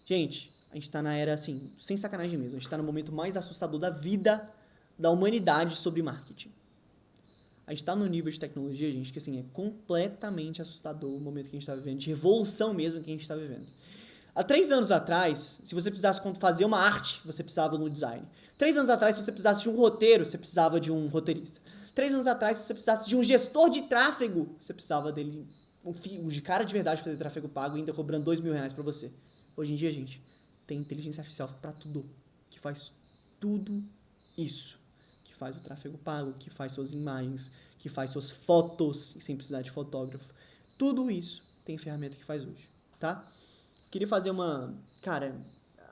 Gente, a gente tá na era, assim, sem sacanagem mesmo, a gente tá no momento mais assustador da vida da humanidade sobre marketing. A gente tá num nível de tecnologia, gente, que assim, é completamente assustador o momento que a gente tá vivendo, de revolução mesmo que a gente tá vivendo. Há 3 anos atrás, se você precisasse fazer uma arte, você precisava de um design. 3 anos atrás, se você precisasse de um roteiro, você precisava de um roteirista. 3 anos atrás, se você precisasse de um gestor de tráfego, você precisava dele, de cara de verdade fazer tráfego pago, ainda cobrando R$2.000 pra você. Hoje em dia, gente, tem inteligência artificial pra tudo, que faz tudo isso. Que faz o tráfego pago, que faz suas imagens, que faz suas fotos, sem precisar de fotógrafo. Tudo isso tem ferramenta que faz hoje, tá? Queria fazer cara,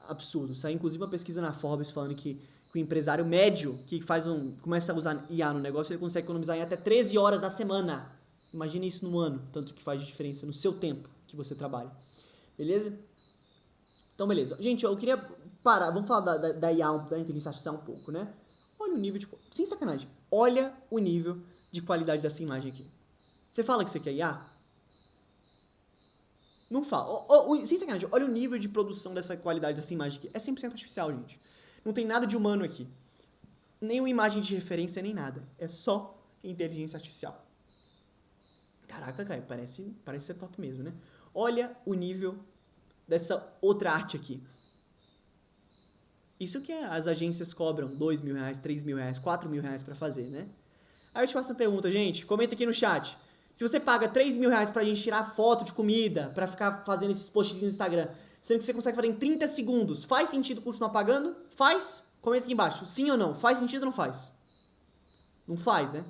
absurdo. Saiu inclusive uma pesquisa na Forbes falando que o empresário médio que começa a usar IA no negócio, ele consegue economizar em até 13 horas da semana. Imagina isso no ano, tanto que faz diferença no seu tempo que você trabalha. Beleza? Então, beleza. Gente, eu queria parar. Vamos falar da IA, da inteligência artificial um pouco, né? Olha o nível de... Sem sacanagem. Olha o nível de qualidade dessa imagem aqui. Você fala que você quer IA? Não fala. Sem sacanagem. Olha o nível de produção dessa qualidade dessa imagem aqui. É 100% artificial, gente. Não tem nada de humano aqui. Nem uma imagem de referência, nem nada. É só inteligência artificial. Caraca, cara, parece ser top mesmo, né? Olha o nível dessa outra arte aqui. Isso que as agências cobram R$2.000, R$3.000, R$4.000 pra fazer, né? Aí eu te faço uma pergunta, gente. Comenta aqui no chat. Se você paga R$3.000 pra gente tirar foto de comida, pra ficar fazendo esses postzinhos no Instagram, sendo que você consegue fazer em 30 segundos, faz sentido continuar pagando? Faz? Comenta aqui embaixo. Sim ou não? Faz sentido ou não faz? Não faz, né?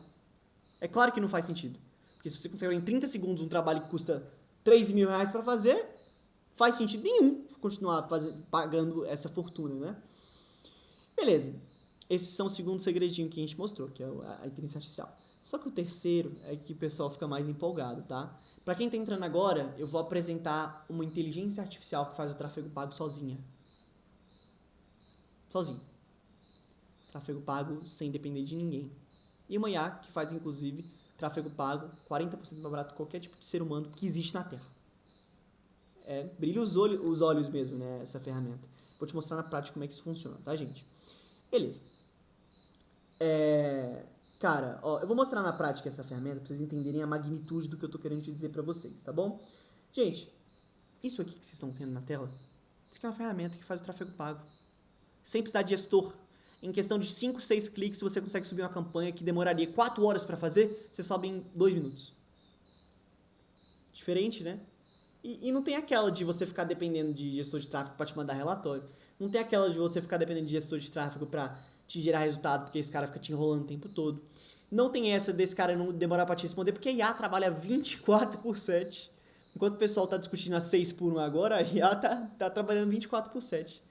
É claro que não faz sentido. Porque se você consegue fazer em 30 segundos um trabalho que custa R$3.000 pra fazer, faz sentido nenhum continuar pagando essa fortuna, né? Beleza. Esses são o segundo segredinho que a gente mostrou, que é a inteligência artificial. Só que o terceiro é que o pessoal fica mais empolgado, tá? Pra quem tá entrando agora, eu vou apresentar uma inteligência artificial que faz o tráfego pago sozinha. Sozinho. Tráfego pago sem depender de ninguém. E uma IA que faz, inclusive, tráfego pago 40% mais barato que qualquer tipo de ser humano que existe na Terra. Brilha os olhos mesmo, né, essa ferramenta. Vou te mostrar na prática como é que isso funciona, tá, gente? Beleza. Cara, ó, eu vou mostrar na prática essa ferramenta pra vocês entenderem a magnitude do que eu tô querendo te dizer pra vocês, tá bom? Gente, isso aqui que vocês estão vendo na tela, isso aqui é uma ferramenta que faz o tráfego pago. Sem precisar de gestor. Em questão de 5, 6 cliques, você consegue subir uma campanha que demoraria 4 horas pra fazer, você sobe em 2 minutos. Diferente, né? E não tem aquela de você ficar dependendo de gestor de tráfego pra te mandar relatório. Não tem aquela de você ficar dependendo de gestor de tráfego pra te gerar resultado, porque esse cara fica te enrolando o tempo todo. Não tem essa desse cara não demorar pra te responder, porque a IA trabalha 24/7. Enquanto o pessoal tá discutindo a 6/1 agora, a IA tá trabalhando 24/7.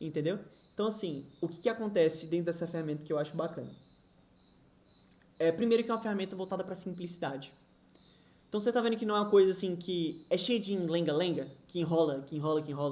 Entendeu? Então, assim, o que acontece dentro dessa ferramenta que eu acho bacana? Primeiro que é uma ferramenta voltada pra simplicidade. Então você tá vendo que não é uma coisa assim que é cheia de lenga-lenga, que enrola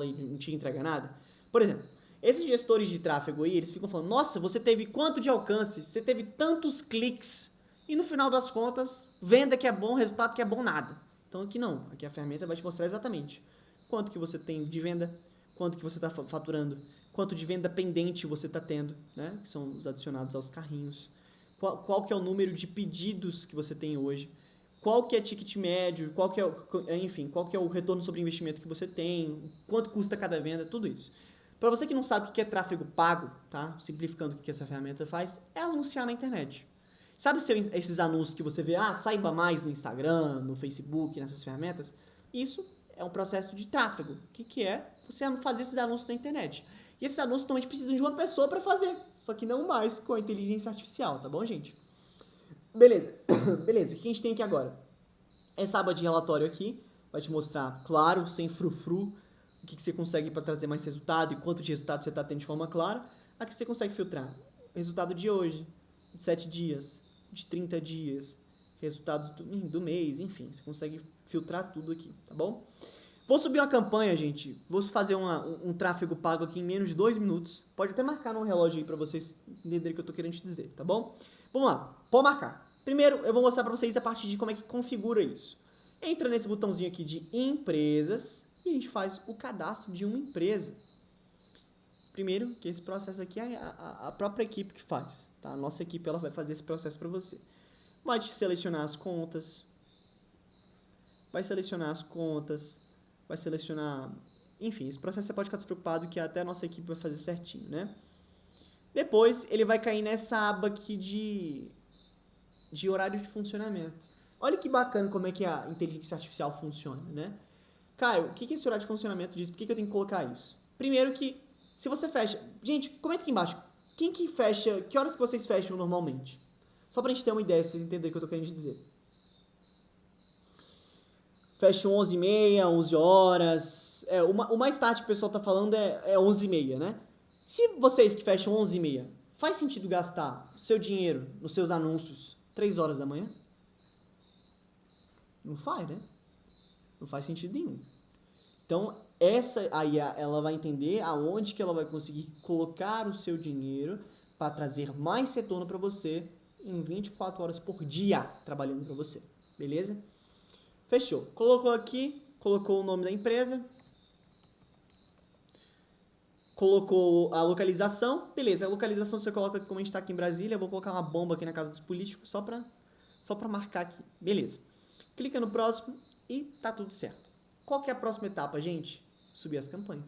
e não te entrega nada? Por exemplo, esses gestores de tráfego aí, eles ficam falando, nossa, você teve quanto de alcance? Você teve tantos cliques. E no final das contas, venda que é bom, resultado que é bom, nada. Então aqui não, aqui a ferramenta vai te mostrar exatamente quanto que você tem de venda, quanto que você está faturando, quanto de venda pendente você está tendo, né? Que são os adicionados aos carrinhos. Qual que é o número de pedidos que você tem hoje. Qual que é ticket médio, qual que é o retorno sobre investimento que você tem, quanto custa cada venda, tudo isso. Para você que não sabe o que é tráfego pago, tá? Simplificando o que essa ferramenta faz, é anunciar na internet. Sabe esses anúncios que você vê, saiba mais no Instagram, no Facebook, nessas ferramentas? Isso é um processo de tráfego. O que é você fazer esses anúncios na internet? E esses anúncios normalmente precisam de uma pessoa para fazer, só que não mais com a inteligência artificial, tá bom, gente? Beleza, beleza, o que a gente tem aqui agora? Essa aba de relatório aqui vai te mostrar, claro, sem frufru, o que você consegue para trazer mais resultado e quanto de resultado você está tendo de forma clara. Aqui você consegue filtrar resultado de hoje, de 7 dias, de 30 dias, resultados do mês, enfim, você consegue filtrar tudo aqui, tá bom? Vou subir uma campanha, gente, vou fazer um tráfego pago aqui em menos de 2 minutos. Pode até marcar no relógio aí para vocês entenderem o que eu tô querendo te dizer, tá bom? Vamos lá, pode marcar. Primeiro, eu vou mostrar para vocês a partir de como é que configura isso. Entra nesse botãozinho aqui de empresas e a gente faz o cadastro de uma empresa. Primeiro, que esse processo aqui é a própria equipe que faz, tá? A nossa equipe ela vai fazer esse processo para você. Vai selecionar as contas, vai selecionar... Enfim, esse processo você pode ficar despreocupado que até a nossa equipe vai fazer certinho, né? Depois, ele vai cair nessa aba aqui de horário de funcionamento. Olha que bacana como é que a inteligência artificial funciona, né? Caio, o que é esse horário de funcionamento diz? Por que eu tenho que colocar isso? Primeiro que, se você fecha... Gente, comenta aqui embaixo. Quem que fecha... Que horas que vocês fecham normalmente? Só pra gente ter uma ideia, se vocês entenderem o que eu tô querendo dizer. Fecham 11h30, 11 horas... o mais tarde que o pessoal tá falando é 11h30, né? Se vocês que fecham 11h30, faz sentido gastar o seu dinheiro nos seus anúncios 3 horas da manhã? Não faz, né? Não faz sentido nenhum. Então, a IA, ela vai entender aonde que ela vai conseguir colocar o seu dinheiro para trazer mais retorno para você em 24 horas por dia trabalhando para você, beleza? Fechou. Colocou aqui, colocou o nome da empresa, colocou a localização, beleza, a localização você coloca aqui, como a gente está aqui em Brasília, eu vou colocar uma bomba aqui na casa dos políticos só para marcar aqui, beleza. Clica no próximo e tá tudo certo. Qual que é a próxima etapa, gente? Subir as campanhas.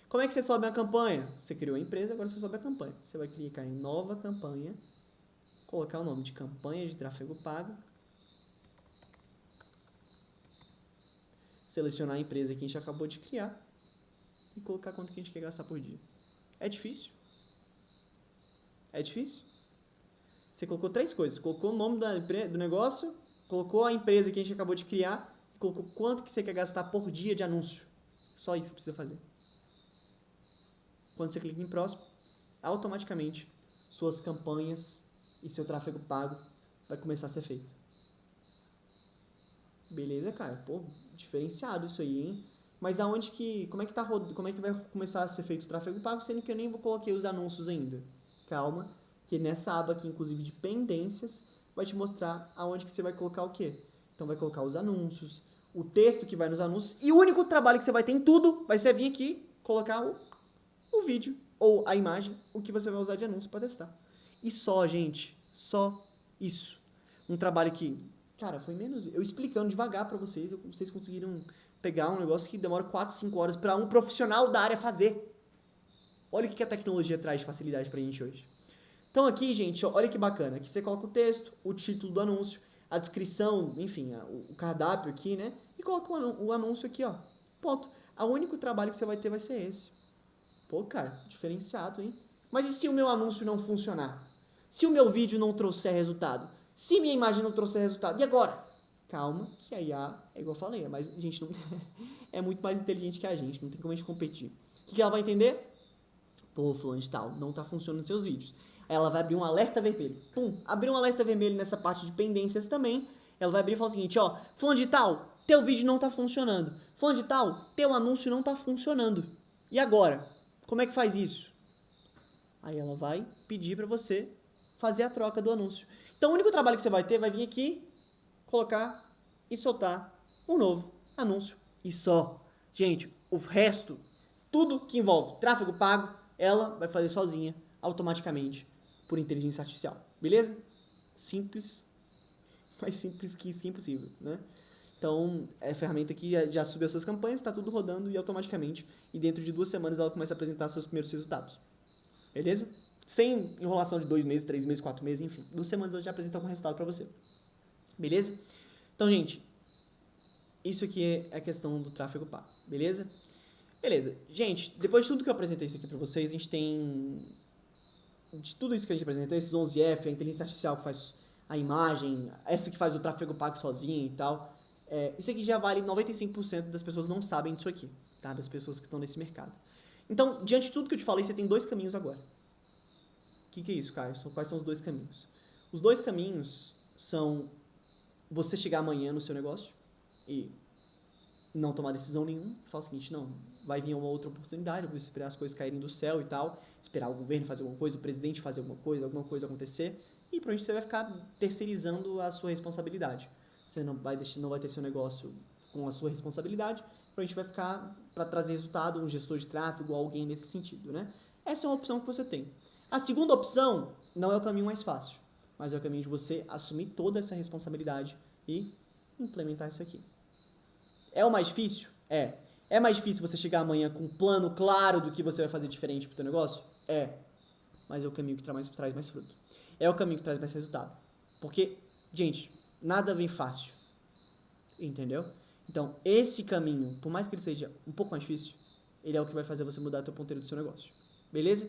Como é que você sobe uma campanha? Você criou a empresa, agora você sobe a campanha. Você vai clicar em nova campanha, colocar o nome de campanha de tráfego pago, selecionar a empresa que a gente acabou de criar e colocar quanto que a gente quer gastar por dia. É difícil? É difícil? Você colocou 3 coisas. Colocou o nome do negócio, colocou a empresa que a gente acabou de criar e colocou quanto que você quer gastar por dia de anúncio. Só isso que precisa fazer. Quando você clica em próximo, automaticamente suas campanhas e seu tráfego pago vai começar a ser feito. Beleza, cara? Pô, diferenciado isso aí, hein? Mas aonde que... Como é que vai começar a ser feito o tráfego pago, sendo que eu nem coloquei os anúncios ainda? Calma, que nessa aba aqui, inclusive de pendências, vai te mostrar aonde que você vai colocar o quê? Então vai colocar os anúncios, o texto que vai nos anúncios, e o único trabalho que você vai ter em tudo vai ser vir aqui, colocar o vídeo ou a imagem, o que você vai usar de anúncio para testar. E só, gente, só isso. Um trabalho que, cara, foi menos... Eu explicando devagar para vocês, vocês conseguiram pegar um negócio que demora 4, 5 horas para um profissional da área fazer. Olha o que a tecnologia traz de facilidade pra gente hoje. Então aqui, gente, olha que bacana. Aqui você coloca o texto, o título do anúncio, a descrição, enfim, o cardápio aqui, né? E coloca o anúncio aqui, ó. Ponto. O único trabalho que você vai ter vai ser esse. Pô, cara, diferenciado, hein? Mas e se o meu anúncio não funcionar? Se o meu vídeo não trouxer resultado? Se minha imagem não trouxer resultado? E agora? Calma, que a IA, é igual eu falei, a gente não é muito mais inteligente que a gente, não tem como a gente competir. O que ela vai entender? Pô, fulano de tal, não tá funcionando nos seus vídeos. Aí ela vai abrir um alerta vermelho. Pum, abriu um alerta vermelho nessa parte de pendências também. Ela vai abrir e falar o seguinte, ó, fulano de tal, teu vídeo não tá funcionando. Fulano de tal, teu anúncio não tá funcionando. E agora? Como é que faz isso? Aí ela vai pedir pra você fazer a troca do anúncio. Então o único trabalho que você vai ter vai vir aqui, colocar e soltar um novo anúncio. E só. Gente, o resto, tudo que envolve tráfego pago, ela vai fazer sozinha, automaticamente, por inteligência artificial. Beleza? Simples, mais simples que isso que é impossível, né? Então, é a ferramenta que já subiu as suas campanhas, está tudo rodando e automaticamente, e dentro de 2 semanas ela começa a apresentar seus primeiros resultados. Beleza? Sem enrolação de 2 meses, 3 meses, 4 meses, enfim. 2 semanas ela já apresenta algum resultado para você. Beleza? Então, gente, isso aqui é a questão do tráfego pago. Beleza? Beleza. Gente, depois de tudo que eu apresentei isso aqui para vocês, a gente tem... De tudo isso que a gente apresentou, esses 11F, a inteligência artificial que faz a imagem, essa que faz o tráfego pago sozinha e tal... isso aqui já vale 95% das pessoas não sabem disso aqui, tá? Das pessoas que estão nesse mercado. Então, diante de tudo que eu te falei, você tem 2 caminhos agora. O que é isso, Caio? Quais são os 2 caminhos? Os 2 caminhos são você chegar amanhã no seu negócio e não tomar decisão nenhuma, falar o seguinte, não, vai vir uma outra oportunidade, eu vou esperar as coisas caírem do céu e tal, esperar o governo fazer alguma coisa, o presidente fazer alguma coisa acontecer, e provavelmente você vai ficar terceirizando a sua responsabilidade. Você não vai ter seu negócio com a sua responsabilidade, a gente vai ficar para trazer resultado, um gestor de tráfego, alguém nesse sentido, né? Essa é uma opção que você tem. A segunda opção não é o caminho mais fácil, mas é o caminho de você assumir toda essa responsabilidade e implementar isso aqui. É o mais difícil? É. É mais difícil você chegar amanhã com um plano claro do que você vai fazer diferente pro teu negócio? É. Mas é o caminho que traz mais fruto. É o caminho que traz mais resultado. Porque, gente, nada vem fácil. Entendeu? Então, esse caminho, por mais que ele seja um pouco mais difícil, ele é o que vai fazer você mudar o teu ponteiro do seu negócio. Beleza?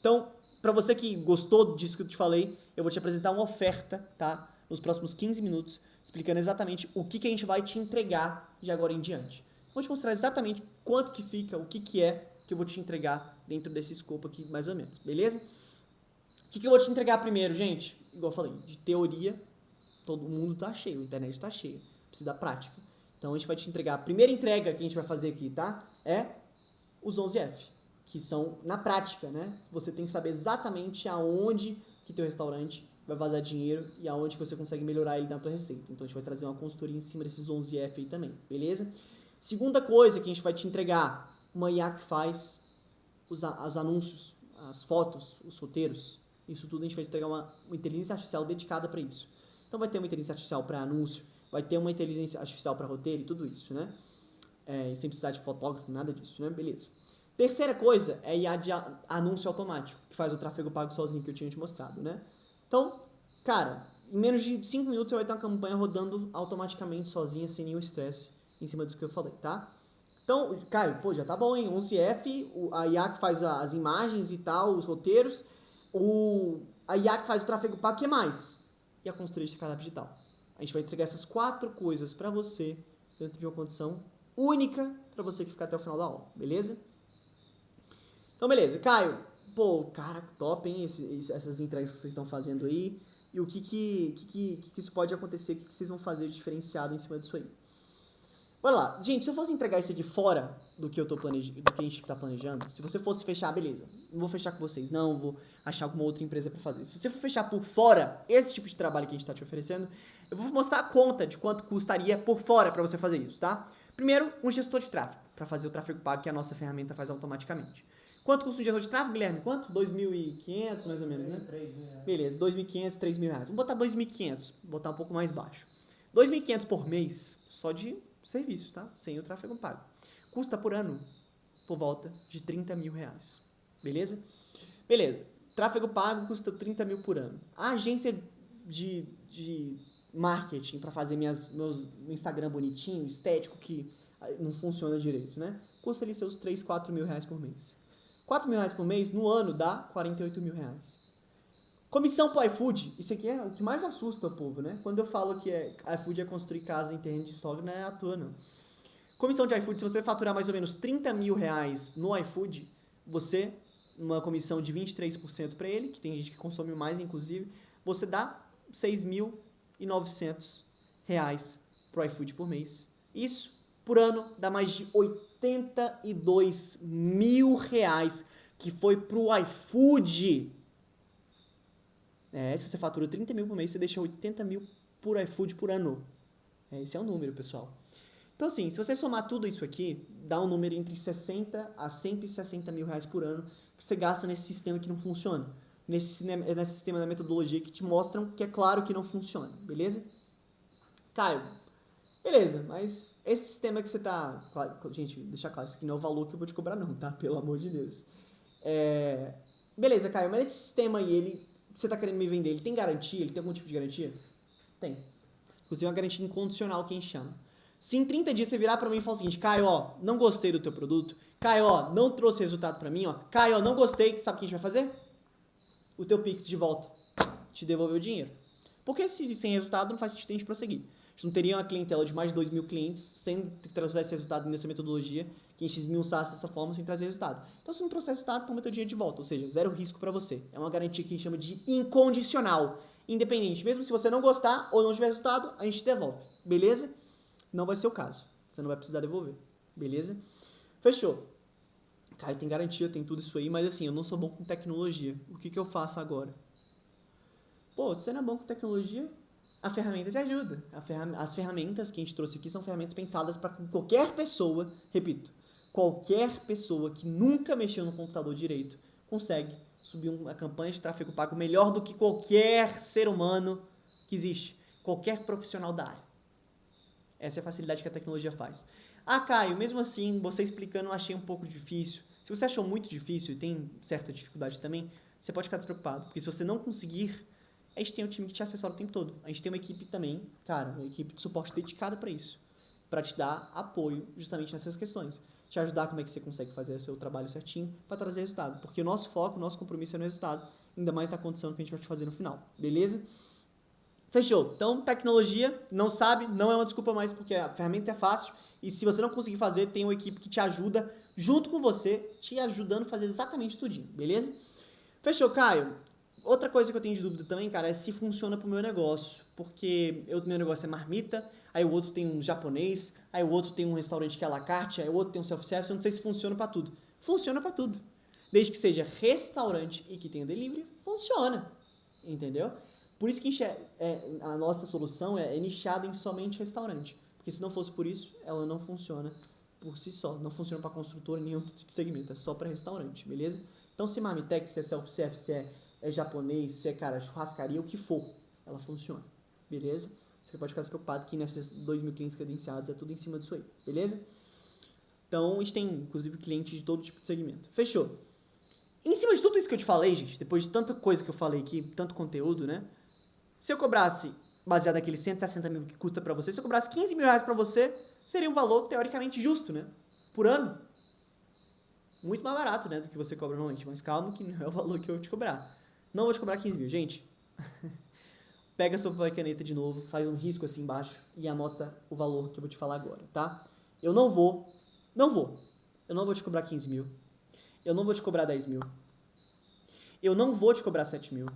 Então, para você que gostou disso que eu te falei, eu vou te apresentar uma oferta, tá? Nos próximos 15 minutos, explicando exatamente o que a gente vai te entregar de agora em diante. Vou te mostrar exatamente quanto que fica, o que é que eu vou te entregar dentro desse escopo aqui, mais ou menos. Beleza? O que eu vou te entregar primeiro, gente? Igual eu falei, de teoria, todo mundo tá cheio, a internet tá cheia. Precisa da prática. Então a gente vai te entregar, a primeira entrega que a gente vai fazer aqui, tá? É os 11F, que são na prática, né? Você tem que saber exatamente aonde que teu restaurante vai vazar dinheiro e aonde que você consegue melhorar ele na tua receita. Então a gente vai trazer uma consultoria em cima desses 11F aí também, beleza? Segunda coisa que a gente vai te entregar, uma IA que faz os anúncios, as fotos, os roteiros. Isso tudo a gente vai te entregar uma inteligência artificial dedicada para isso. Então vai ter uma inteligência artificial para anúncio, vai ter uma inteligência artificial para roteiro e tudo isso, né? Sem precisar de fotógrafo, nada disso, né? Beleza. Terceira coisa é IA de anúncio automático, que faz o tráfego pago sozinho, que eu tinha te mostrado, né? Então, cara, em menos de 5 minutos você vai ter uma campanha rodando automaticamente sozinha, sem nenhum estresse, em cima disso que eu falei, tá? Então, Caio, pô, já tá bom, hein? 11F, a IA que faz as imagens e tal, os roteiros, a IA que faz o tráfego pago, o que mais? E a consultoria de cadastro digital. A gente vai entregar essas 4 coisas pra você, dentro de uma condição única pra você que ficar até o final da aula, beleza? Então, beleza. Caio, pô, cara, top, hein, essas entregas que vocês estão fazendo aí. E o que isso pode acontecer, o que vocês vão fazer de diferenciado em cima disso aí. Bora lá. Gente, se eu fosse entregar isso aqui fora do que eu tô planejando, do que a gente tá planejando, se você fosse fechar, beleza, não vou fechar com vocês, não, vou achar alguma outra empresa pra fazer. Se você for fechar por fora esse tipo de trabalho que a gente tá te oferecendo, eu vou mostrar a conta de quanto custaria por fora pra você fazer isso, tá? Primeiro, um gestor de tráfego, pra fazer o tráfego pago que a nossa ferramenta faz automaticamente. Quanto custa um gestor de tráfego, Guilherme? Quanto? 2.500, mais ou menos, né? 3.000. Beleza, 2.500, 3.000 reais. Vamos botar 2.500, botar um pouco mais baixo. 2.500 por mês, só de serviço, tá? Sem o tráfego pago. Custa por ano, por volta de 30 mil reais. Beleza? Beleza. Tráfego pago custa 30 mil por ano. A agência de marketing para fazer meu Instagram bonitinho, estético, que não funciona direito, né? Custa ali seus 3, 4 mil reais por mês. 4 mil reais por mês, no ano, dá 48 mil reais. Comissão pro iFood, isso aqui é o que mais assusta o povo, né? Quando eu falo que iFood é construir casa em terreno de sogra, não é à toa, não. Comissão de iFood, se você faturar mais ou menos 30 mil reais no iFood, você, uma comissão de 23% para ele, que tem gente que consome mais, inclusive, você dá 6.900 reais pro iFood por mês. Isso, por ano, dá mais de 82 mil reais que foi pro iFood. Se você fatura 30 mil por mês, você deixa 80 mil por iFood por ano. Esse é o número, pessoal. Então, assim, se você somar tudo isso aqui, dá um número entre 60 a 160 mil reais por ano que você gasta nesse sistema que não funciona. Nesse sistema da metodologia que te mostram que é claro que não funciona, beleza? Caio, beleza, mas esse sistema que você tá... Gente, deixa claro, isso aqui não é o valor que eu vou te cobrar não, tá? Pelo amor de Deus. Beleza, Caio, mas esse sistema aí, ele... que você está querendo me vender, ele tem garantia? Ele tem algum tipo de garantia? Tem. Inclusive uma garantia incondicional que a gente chama. Se em 30 dias você virar para mim e falar o seguinte, Caio, ó, não gostei do teu produto, Caio, ó, não trouxe resultado para mim, ó, Caio, ó, não gostei, sabe o que a gente vai fazer? O teu Pix de volta, te devolver o dinheiro. Porque se sem resultado não faz sentido a gente prosseguir. A gente não teria uma clientela de mais de 2 mil clientes sem trazer esse resultado nessa metodologia, que a gente esmiuçasse dessa forma sem trazer resultado. Então, se não trouxer resultado, toma teu dinheiro de volta. Ou seja, zero risco para você. É uma garantia que a gente chama de incondicional. Independente. Mesmo se você não gostar ou não tiver resultado, a gente devolve. Beleza? Não vai ser o caso. Você não vai precisar devolver. Beleza? Fechou. Caio, tem garantia, tem tudo isso aí, mas assim, eu não sou bom com tecnologia. O que eu faço agora? Pô, se você não é bom com tecnologia, a ferramenta te ajuda. As ferramentas que a gente trouxe aqui são ferramentas pensadas para qualquer pessoa, repito, qualquer pessoa que nunca mexeu no computador direito consegue subir uma campanha de tráfego pago melhor do que qualquer ser humano que existe, qualquer profissional da área. Essa é a facilidade que a tecnologia faz. Ah, Caio, mesmo assim, você explicando eu achei um pouco difícil. Se você achou muito difícil e tem certa dificuldade também, você pode ficar despreocupado, porque se você não conseguir, a gente tem um time que te assessora o tempo todo. A gente tem uma equipe também, cara, uma equipe de suporte dedicada para isso, para te dar apoio justamente nessas questões. Te ajudar como é que você consegue fazer o seu trabalho certinho para trazer resultado. Porque o nosso foco, o nosso compromisso é no resultado, ainda mais na condição que a gente vai te fazer no final. Beleza? Fechou. Então, tecnologia, não sabe, não é uma desculpa mais, porque a ferramenta é fácil. E se você não conseguir fazer, tem uma equipe que te ajuda, junto com você, te ajudando a fazer exatamente tudinho. Beleza? Fechou, Caio? outra coisa que eu tenho de dúvida também, cara, é se funciona pro meu negócio. Porque meu negócio é marmita, aí o outro tem um japonês, aí o outro tem um restaurante que é à la carte, aí o outro tem um self-service, eu não sei se funciona pra tudo. Funciona pra tudo. Desde que seja restaurante e que tenha delivery, funciona. Entendeu? Por isso que a nossa solução é nichada em somente restaurante. Porque se não fosse por isso, ela não funciona por si só. Não funciona para construtora, nenhum tipo de segmento. É só para restaurante, beleza? Então se Marmitex, se é self-service, se é japonês, se é, cara, churrascaria, o que for, ela funciona. Beleza? Você pode ficar despreocupado que nesses 2.000 clientes credenciados é tudo em cima disso aí. Beleza? Então a gente tem, inclusive, clientes de todo tipo de segmento. Fechou? Em cima de tudo isso que eu te falei, gente, depois de tanta coisa que eu falei aqui, tanto conteúdo, né? Se eu cobrasse, baseado naqueles 160 mil que custa pra você, se eu cobrasse 15 mil reais pra você, seria um valor teoricamente justo, né? Por ano. Muito mais barato, né, do que você cobra normalmente. Mas calma que não é o valor que eu vou te cobrar. Não vou te cobrar 15 mil. Gente, pega a sua papel e caneta de novo, faz um risco assim embaixo e anota o valor que eu vou te falar agora, tá? Eu não vou te cobrar 15 mil. Eu não vou te cobrar 10 mil. Eu não vou te cobrar 7 mil.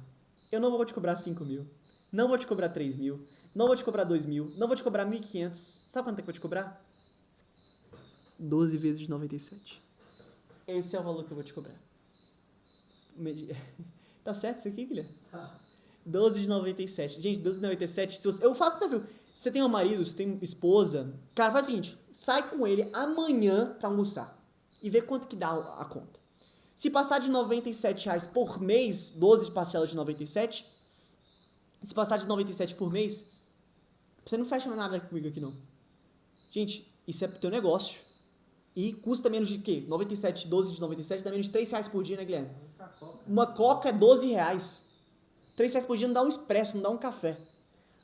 Eu não vou te cobrar 5 mil. Não vou te cobrar 3 mil. Não vou te cobrar 2 mil. Não vou te cobrar 1.500. Sabe quanto é que eu vou te cobrar? 12 vezes 97. Esse é o valor que eu vou te cobrar. Tá certo isso aqui, Guilherme? Tá. 12 de 97. Gente, 12 de 97. Eu faço desafio. Se você tem um marido, se tem esposa, cara, faz o seguinte. Sai com ele amanhã pra almoçar. E vê quanto que dá a conta. Se passar de 97 reais por mês, 12 parcelas de 97, se passar de 97 por mês, você não fecha nada comigo aqui não. Gente, isso é pro teu negócio. E custa menos de quê? 97, 12 de 97 dá menos de 3 reais por dia, né, Guilherme? Uma coca é 12 reais. 3 reais por dia não dá um expresso, não dá um café.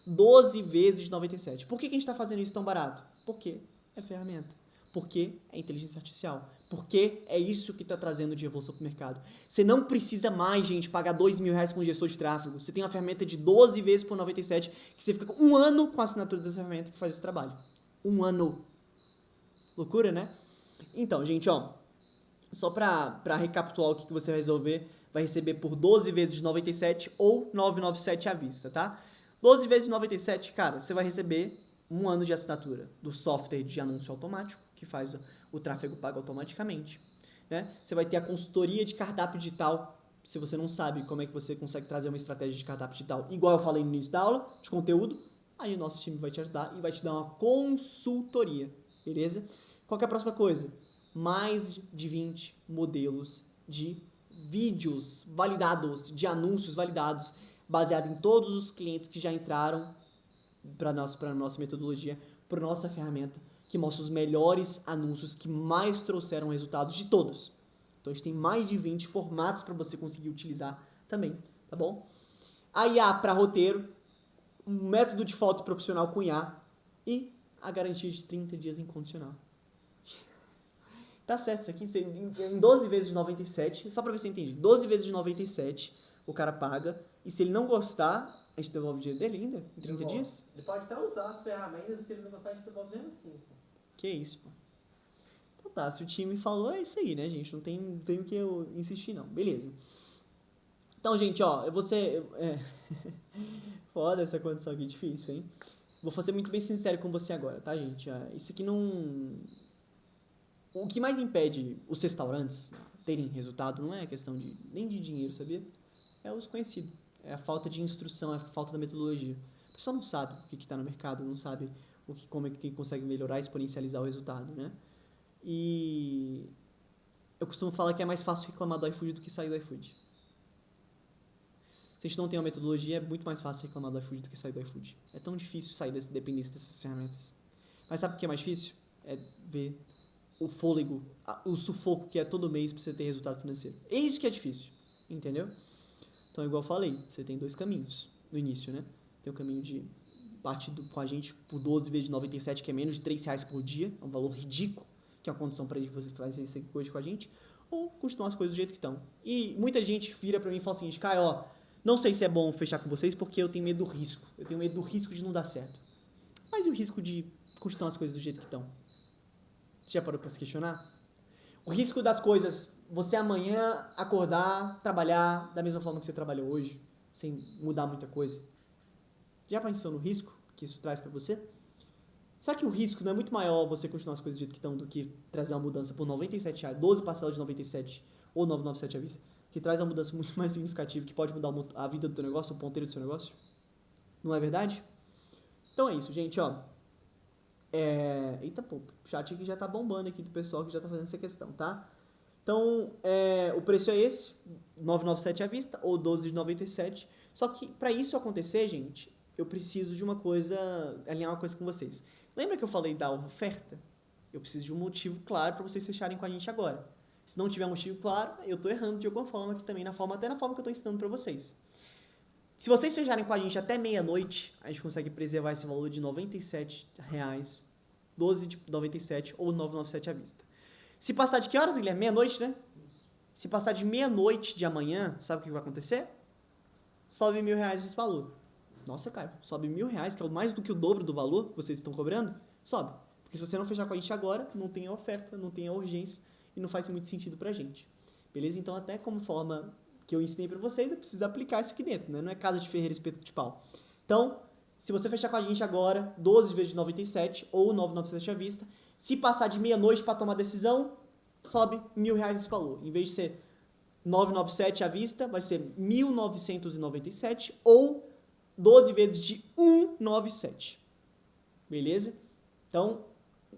12 vezes de 97. Por que a gente está fazendo isso tão barato? Porque é ferramenta. Porque é inteligência artificial. Porque é isso que está trazendo de evolução para o mercado. Você não precisa mais, gente, pagar 2 mil reais com um gestor de tráfego. Você tem uma ferramenta de 12 vezes por 97 que você fica um ano com a assinatura dessa ferramenta que faz esse trabalho. Um ano. Loucura, né? Então, gente, ó. Só para recapitular o que você vai resolver, vai receber por 12 vezes de 97 ou 997 à vista, tá? 12 vezes de 97, cara, você vai receber um ano de assinatura do software de anúncio automático, que faz o tráfego pago automaticamente, né? Você vai ter a consultoria de cardápio digital, se você não sabe como é que você consegue trazer uma estratégia de cardápio digital, igual eu falei no início da aula, de conteúdo, aí o nosso time vai te ajudar e vai te dar uma consultoria, beleza? Qual que é a próxima coisa? Mais de 20 modelos de vídeos validados, de anúncios validados, baseado em todos os clientes que já entraram para a nossa metodologia, para a nossa ferramenta, que mostra os melhores anúncios que mais trouxeram resultados de todos. Então a gente tem mais de 20 formatos para você conseguir utilizar também, tá bom? A IA para roteiro, um método de foto profissional com IA e a garantia de 30 dias incondicional. Tá certo, isso aqui em 12 vezes de 97, só pra ver se você entende. 12 vezes de 97, o cara paga, e se ele não gostar, a gente devolve o dinheiro dele ainda, em 30 dias? Ele pode até usar as ferramentas, e se ele não gostar, a gente devolve mesmo assim. Que isso, pô. Então tá, se o time falou, é isso aí, né, gente? Não tem o que eu insistir, não. Beleza. Então, gente, ó, eu vou ser... Foda essa condição aqui, difícil, hein? Vou ser muito bem sincero com você agora, tá, gente? Isso aqui não... O que mais impede os restaurantes terem resultado não é a questão nem de dinheiro, sabia? É os conhecidos. É a falta de instrução, é a falta da metodologia. O pessoal não sabe o que está no mercado, não sabe como é que consegue melhorar, exponencializar o resultado, né? E eu costumo falar que é mais fácil reclamar do iFood do que sair do iFood. Se a gente não tem uma metodologia, é muito mais fácil reclamar do iFood do que sair do iFood. É tão difícil sair dessa dependência dessas ferramentas. Mas sabe o que é mais difícil? É ver o fôlego, o sufoco que é todo mês para você ter resultado financeiro. É isso que é difícil, entendeu? Então, igual eu falei, você tem dois caminhos no início, né? Tem o caminho de partir com a gente por 12 vezes de 97, que é menos de 3 reais por dia, é um valor ridículo, que é uma condição para você fazer isso hoje com a gente, ou continuar as coisas do jeito que estão. E muita gente vira para mim e fala o seguinte, Caio, ó, não sei se é bom fechar com vocês porque eu tenho medo do risco. Eu tenho medo do risco de não dar certo. Mas e o risco de continuar as coisas do jeito que estão? Você já parou para se questionar? O risco das coisas você amanhã acordar, trabalhar da mesma forma que você trabalhou hoje, sem mudar muita coisa? Já pensou no risco que isso traz pra você? Será que o risco não é muito maior você continuar as coisas do jeito que estão do que trazer uma mudança por R$ 97, 12 parcelas de 97 ou 997 à vista, que traz uma mudança muito mais significativa, que pode mudar a vida do teu negócio, o ponteiro do seu negócio? Não é verdade? Então é isso, gente, ó. Eita, pô, o chat aqui já tá bombando aqui do pessoal que já tá fazendo essa questão, tá? Então, o preço é esse, 997 à vista ou 12 de 97. Só que para isso acontecer, gente, eu preciso de uma coisa, alinhar uma coisa com vocês. Lembra que eu falei da oferta? Eu preciso de um motivo claro para vocês fecharem com a gente agora. Se não tiver motivo claro, eu tô errando de alguma forma aqui também, até na forma que eu tô ensinando para vocês. Se vocês fecharem com a gente até meia-noite, a gente consegue preservar esse valor de R$ 97, 12 de 97 ou 997 à vista. Se passar de que horas, Guilherme? Meia-noite, né? Se passar de meia-noite de amanhã, sabe o que vai acontecer? Sobe R$ 1.000 esse valor. Nossa, Caio, sobe R$ 1.000, que é mais do que o dobro do valor que vocês estão cobrando? Sobe. Porque se você não fechar com a gente agora, não tem a oferta, não tem a urgência e não faz muito sentido pra gente. Beleza? Então, até como forma que eu ensinei pra vocês, eu preciso aplicar isso aqui dentro, né? Não é casa de ferreiro espeto de pau. Então, se você fechar com a gente agora, 12 vezes de 97 ou 997 à vista, se passar de meia-noite para tomar decisão, sobe R$ 1.000 esse valor. Em vez de ser 997 à vista, vai ser 1.997 ou 12 vezes de 197. Beleza? Então,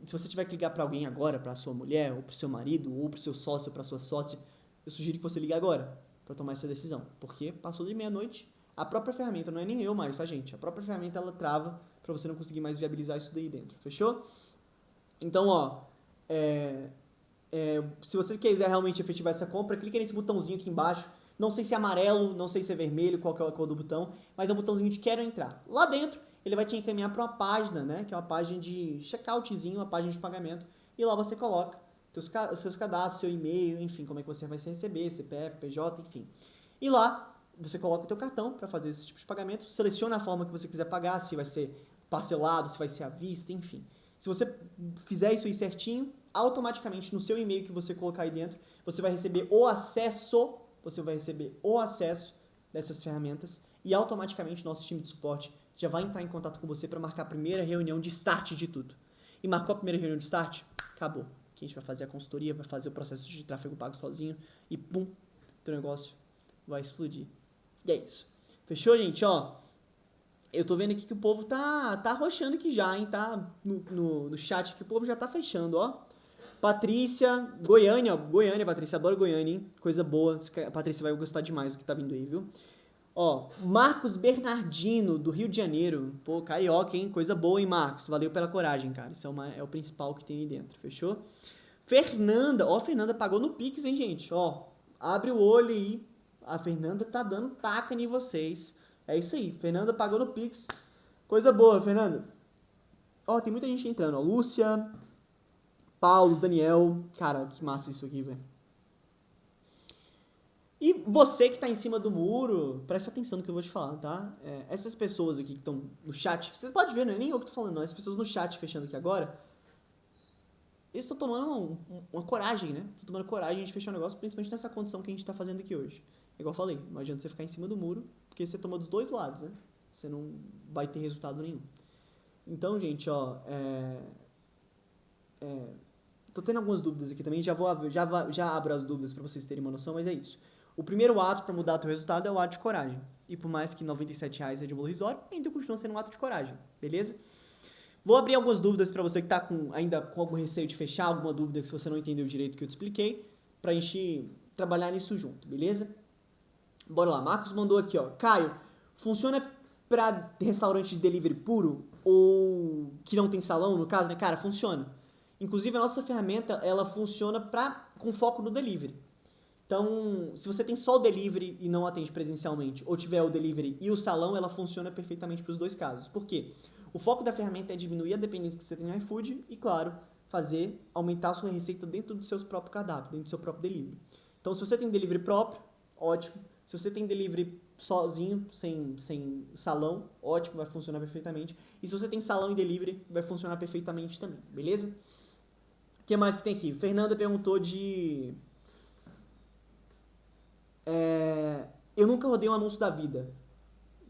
se você tiver que ligar para alguém agora, para sua mulher, ou para o seu marido, ou para o seu sócio, ou para sua sócia, eu sugiro que você ligue agora para tomar essa decisão. Porque passou de meia-noite, a própria ferramenta, não é nem eu mais, tá, gente? A própria ferramenta, ela trava para você não conseguir mais viabilizar isso daí dentro. Fechou? Então, ó, se você quiser realmente efetivar essa compra, clica nesse botãozinho aqui embaixo. Não sei se é amarelo, não sei se é vermelho, qual que é a cor do botão, mas é um botãozinho de quero entrar. Lá dentro, ele vai te encaminhar para uma página, né, que é uma página de checkoutzinho, uma página de pagamento, e lá você coloca os seus cadastros, seu e-mail, enfim, como é que você vai se receber, CPF, PJ, enfim. E lá, você coloca o teu cartão para fazer esse tipo de pagamento, seleciona a forma que você quiser pagar, se vai ser parcelado, se vai ser à vista, enfim. Se você fizer isso aí certinho, automaticamente no seu e-mail que você colocar aí dentro, você vai receber o acesso dessas ferramentas e automaticamente nosso time de suporte já vai entrar em contato com você para marcar a primeira reunião de start de tudo. E marcou a primeira reunião de start? Acabou. Aqui a gente vai fazer a consultoria, vai fazer o processo de tráfego pago sozinho e pum, teu negócio vai explodir. E é isso. Fechou, gente? Ó, eu tô vendo aqui que o povo tá arrochando aqui já, hein? Tá no chat que o povo já tá fechando, ó. Patrícia, Goiânia, Patrícia, adoro Goiânia, hein? Coisa boa, a Patrícia vai gostar demais do que tá vindo aí, viu? Ó, Marcos Bernardino, do Rio de Janeiro. Pô, carioca, hein? Coisa boa, hein, Marcos? Valeu pela coragem, cara. Isso é o principal que tem aí dentro, fechou? Fernanda, ó, a Fernanda pagou no Pix, hein, gente? Ó, abre o olho aí. A Fernanda tá dando taca em vocês. É isso aí, Fernanda pagou no Pix. Coisa boa, Fernanda. Ó, tem muita gente entrando, ó. Lúcia, Paulo, Daniel. Cara, que massa isso aqui, velho. E você que tá em cima do muro, presta atenção no que eu vou te falar, tá? Essas pessoas aqui que estão no chat, você pode ver, não é nem eu que tô falando, não. As pessoas no chat fechando aqui agora, eles estão tomando uma coragem, né? Estão tomando coragem de fechar o negócio, principalmente nessa condição que a gente tá fazendo aqui hoje. Igual eu falei, não adianta você ficar em cima do muro, porque você toma dos dois lados, né? Você não vai ter resultado nenhum. Então, gente, ó, tô tendo algumas dúvidas aqui também, já abro as dúvidas para vocês terem uma noção, mas é isso. O primeiro ato para mudar teu resultado é o ato de coragem. E por mais que R$ 97 é de valor irrisório, ainda continua sendo um ato de coragem, beleza? Vou abrir algumas dúvidas para você que tá ainda com algum receio de fechar, alguma dúvida que se você não entendeu direito que eu te expliquei, pra gente trabalhar nisso junto, beleza? Bora lá, Marcos mandou aqui, ó. Caio, funciona para restaurante de delivery puro ou que não tem salão, no caso, né? Cara, funciona. Inclusive, a nossa ferramenta, ela funciona com foco no delivery. Então, se você tem só o delivery e não atende presencialmente, ou tiver o delivery e o salão, ela funciona perfeitamente para os dois casos. Por quê? O foco da ferramenta é diminuir a dependência que você tem no iFood e, claro, aumentar a sua receita dentro do seu próprio cardápio, dentro do seu próprio delivery. Então, se você tem delivery próprio, ótimo. Se você tem delivery sozinho, sem salão, ótimo, vai funcionar perfeitamente. E se você tem salão e delivery, vai funcionar perfeitamente também, beleza? O que mais que tem aqui? Fernanda perguntou Eu nunca rodei um anúncio da vida.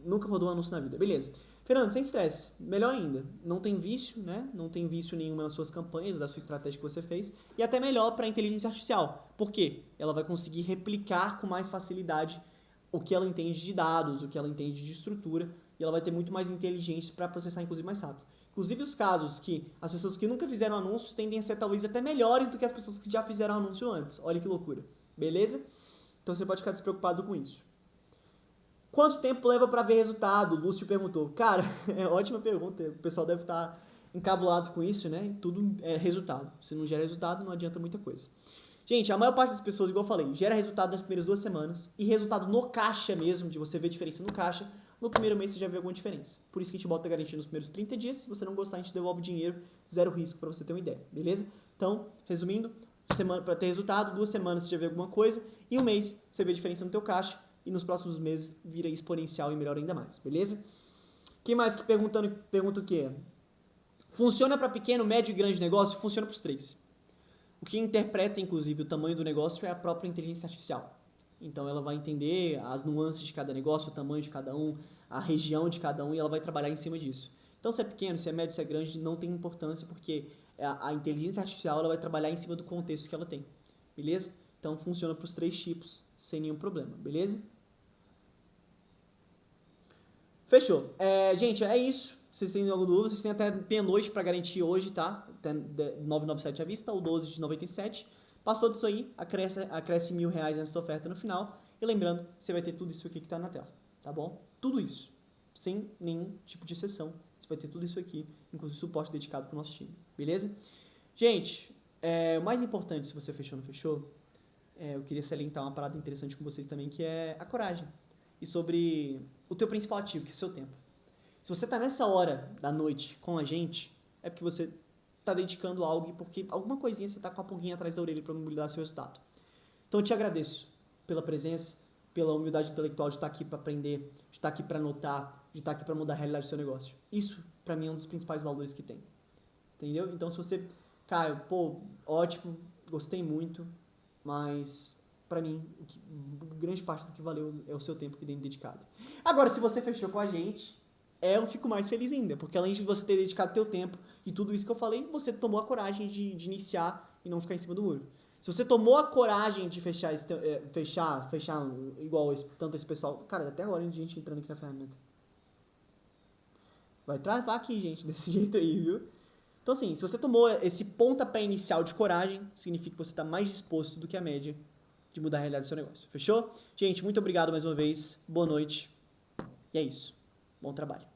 Nunca rodou um anúncio na vida. Beleza. Fernando, sem estresse. Melhor ainda. Não tem vício, né? Não tem vício nenhum nas suas campanhas, da sua estratégia que você fez. E até melhor para a inteligência artificial. Por quê? Ela vai conseguir replicar com mais facilidade o que ela entende de dados, o que ela entende de estrutura. E ela vai ter muito mais inteligência para processar, inclusive, mais rápido. Inclusive, os casos que as pessoas que nunca fizeram anúncios tendem a ser talvez até melhores do que as pessoas que já fizeram anúncio antes. Olha que loucura. Beleza? Então você pode ficar despreocupado com isso. Quanto tempo leva para ver resultado? O Lúcio perguntou. Cara, é ótima pergunta. O pessoal deve estar encabulado com isso, né? Tudo é resultado. Se não gera resultado, não adianta muita coisa. Gente, a maior parte das pessoas, igual eu falei, gera resultado nas primeiras 2 semanas e resultado no caixa mesmo, de você ver diferença no caixa, no primeiro mês você já vê alguma diferença. Por isso que a gente bota a garantia nos primeiros 30 dias. Se você não gostar, a gente devolve o dinheiro, zero risco, para você ter uma ideia, beleza? Então, resumindo, para ter resultado, 2 semanas você já vê alguma coisa e um mês você vê diferença no teu caixa. E nos próximos meses vira exponencial e melhora ainda mais, beleza? Quem mais que pergunta o quê? Funciona para pequeno, médio e grande negócio? Funciona para os 3. O que interpreta, inclusive, o tamanho do negócio é a própria inteligência artificial. Então ela vai entender as nuances de cada negócio, o tamanho de cada um, a região de cada um, e ela vai trabalhar em cima disso. Então se é pequeno, se é médio, se é grande, não tem importância, porque a inteligência artificial ela vai trabalhar em cima do contexto que ela tem, beleza? Então funciona para os 3 tipos, sem nenhum problema, beleza? Fechou. Gente, é isso. Vocês têm alguma dúvida? Vocês têm até meia-noite para garantir hoje, tá? Até 997 à vista, ou 12 de 97. Passou disso aí, acresce R$1.000 nessa oferta no final. E lembrando, você vai ter tudo isso aqui que tá na tela, tá bom? Tudo isso. Sem nenhum tipo de exceção. Você vai ter tudo isso aqui, inclusive suporte dedicado pro nosso time. Beleza? Gente, o mais importante, se você fechou ou não fechou, eu queria salientar uma parada interessante com vocês também, que é a coragem. E sobre o teu principal ativo, que é o seu tempo. Se você está nessa hora da noite com a gente, é porque você está dedicando algo e porque alguma coisinha você está com a pulguinha atrás da orelha para mudar seu resultado. Então eu te agradeço pela presença, pela humildade intelectual de estar aqui para aprender, de estar aqui para anotar, de estar aqui para mudar a realidade do seu negócio. Isso, para mim, é um dos principais valores que tem. Entendeu? Então se você, Caio, ótimo, gostei muito, mas para mim, grande parte do que valeu é o seu tempo que tem dedicado. Agora, se você fechou com a gente, eu fico mais feliz ainda, porque além de você ter dedicado teu tempo e tudo isso que eu falei, você tomou a coragem de iniciar e não ficar em cima do muro. Se você tomou a coragem de fechar igual tanto esse pessoal... Cara, até agora a gente entrando aqui na ferramenta. Vai travar aqui, gente, desse jeito aí, viu? Então, assim, se você tomou esse pontapé inicial de coragem, significa que você está mais disposto do que a média de mudar a realidade do seu negócio. Fechou? Gente, muito obrigado mais uma vez. Boa noite. E é isso. Bom trabalho.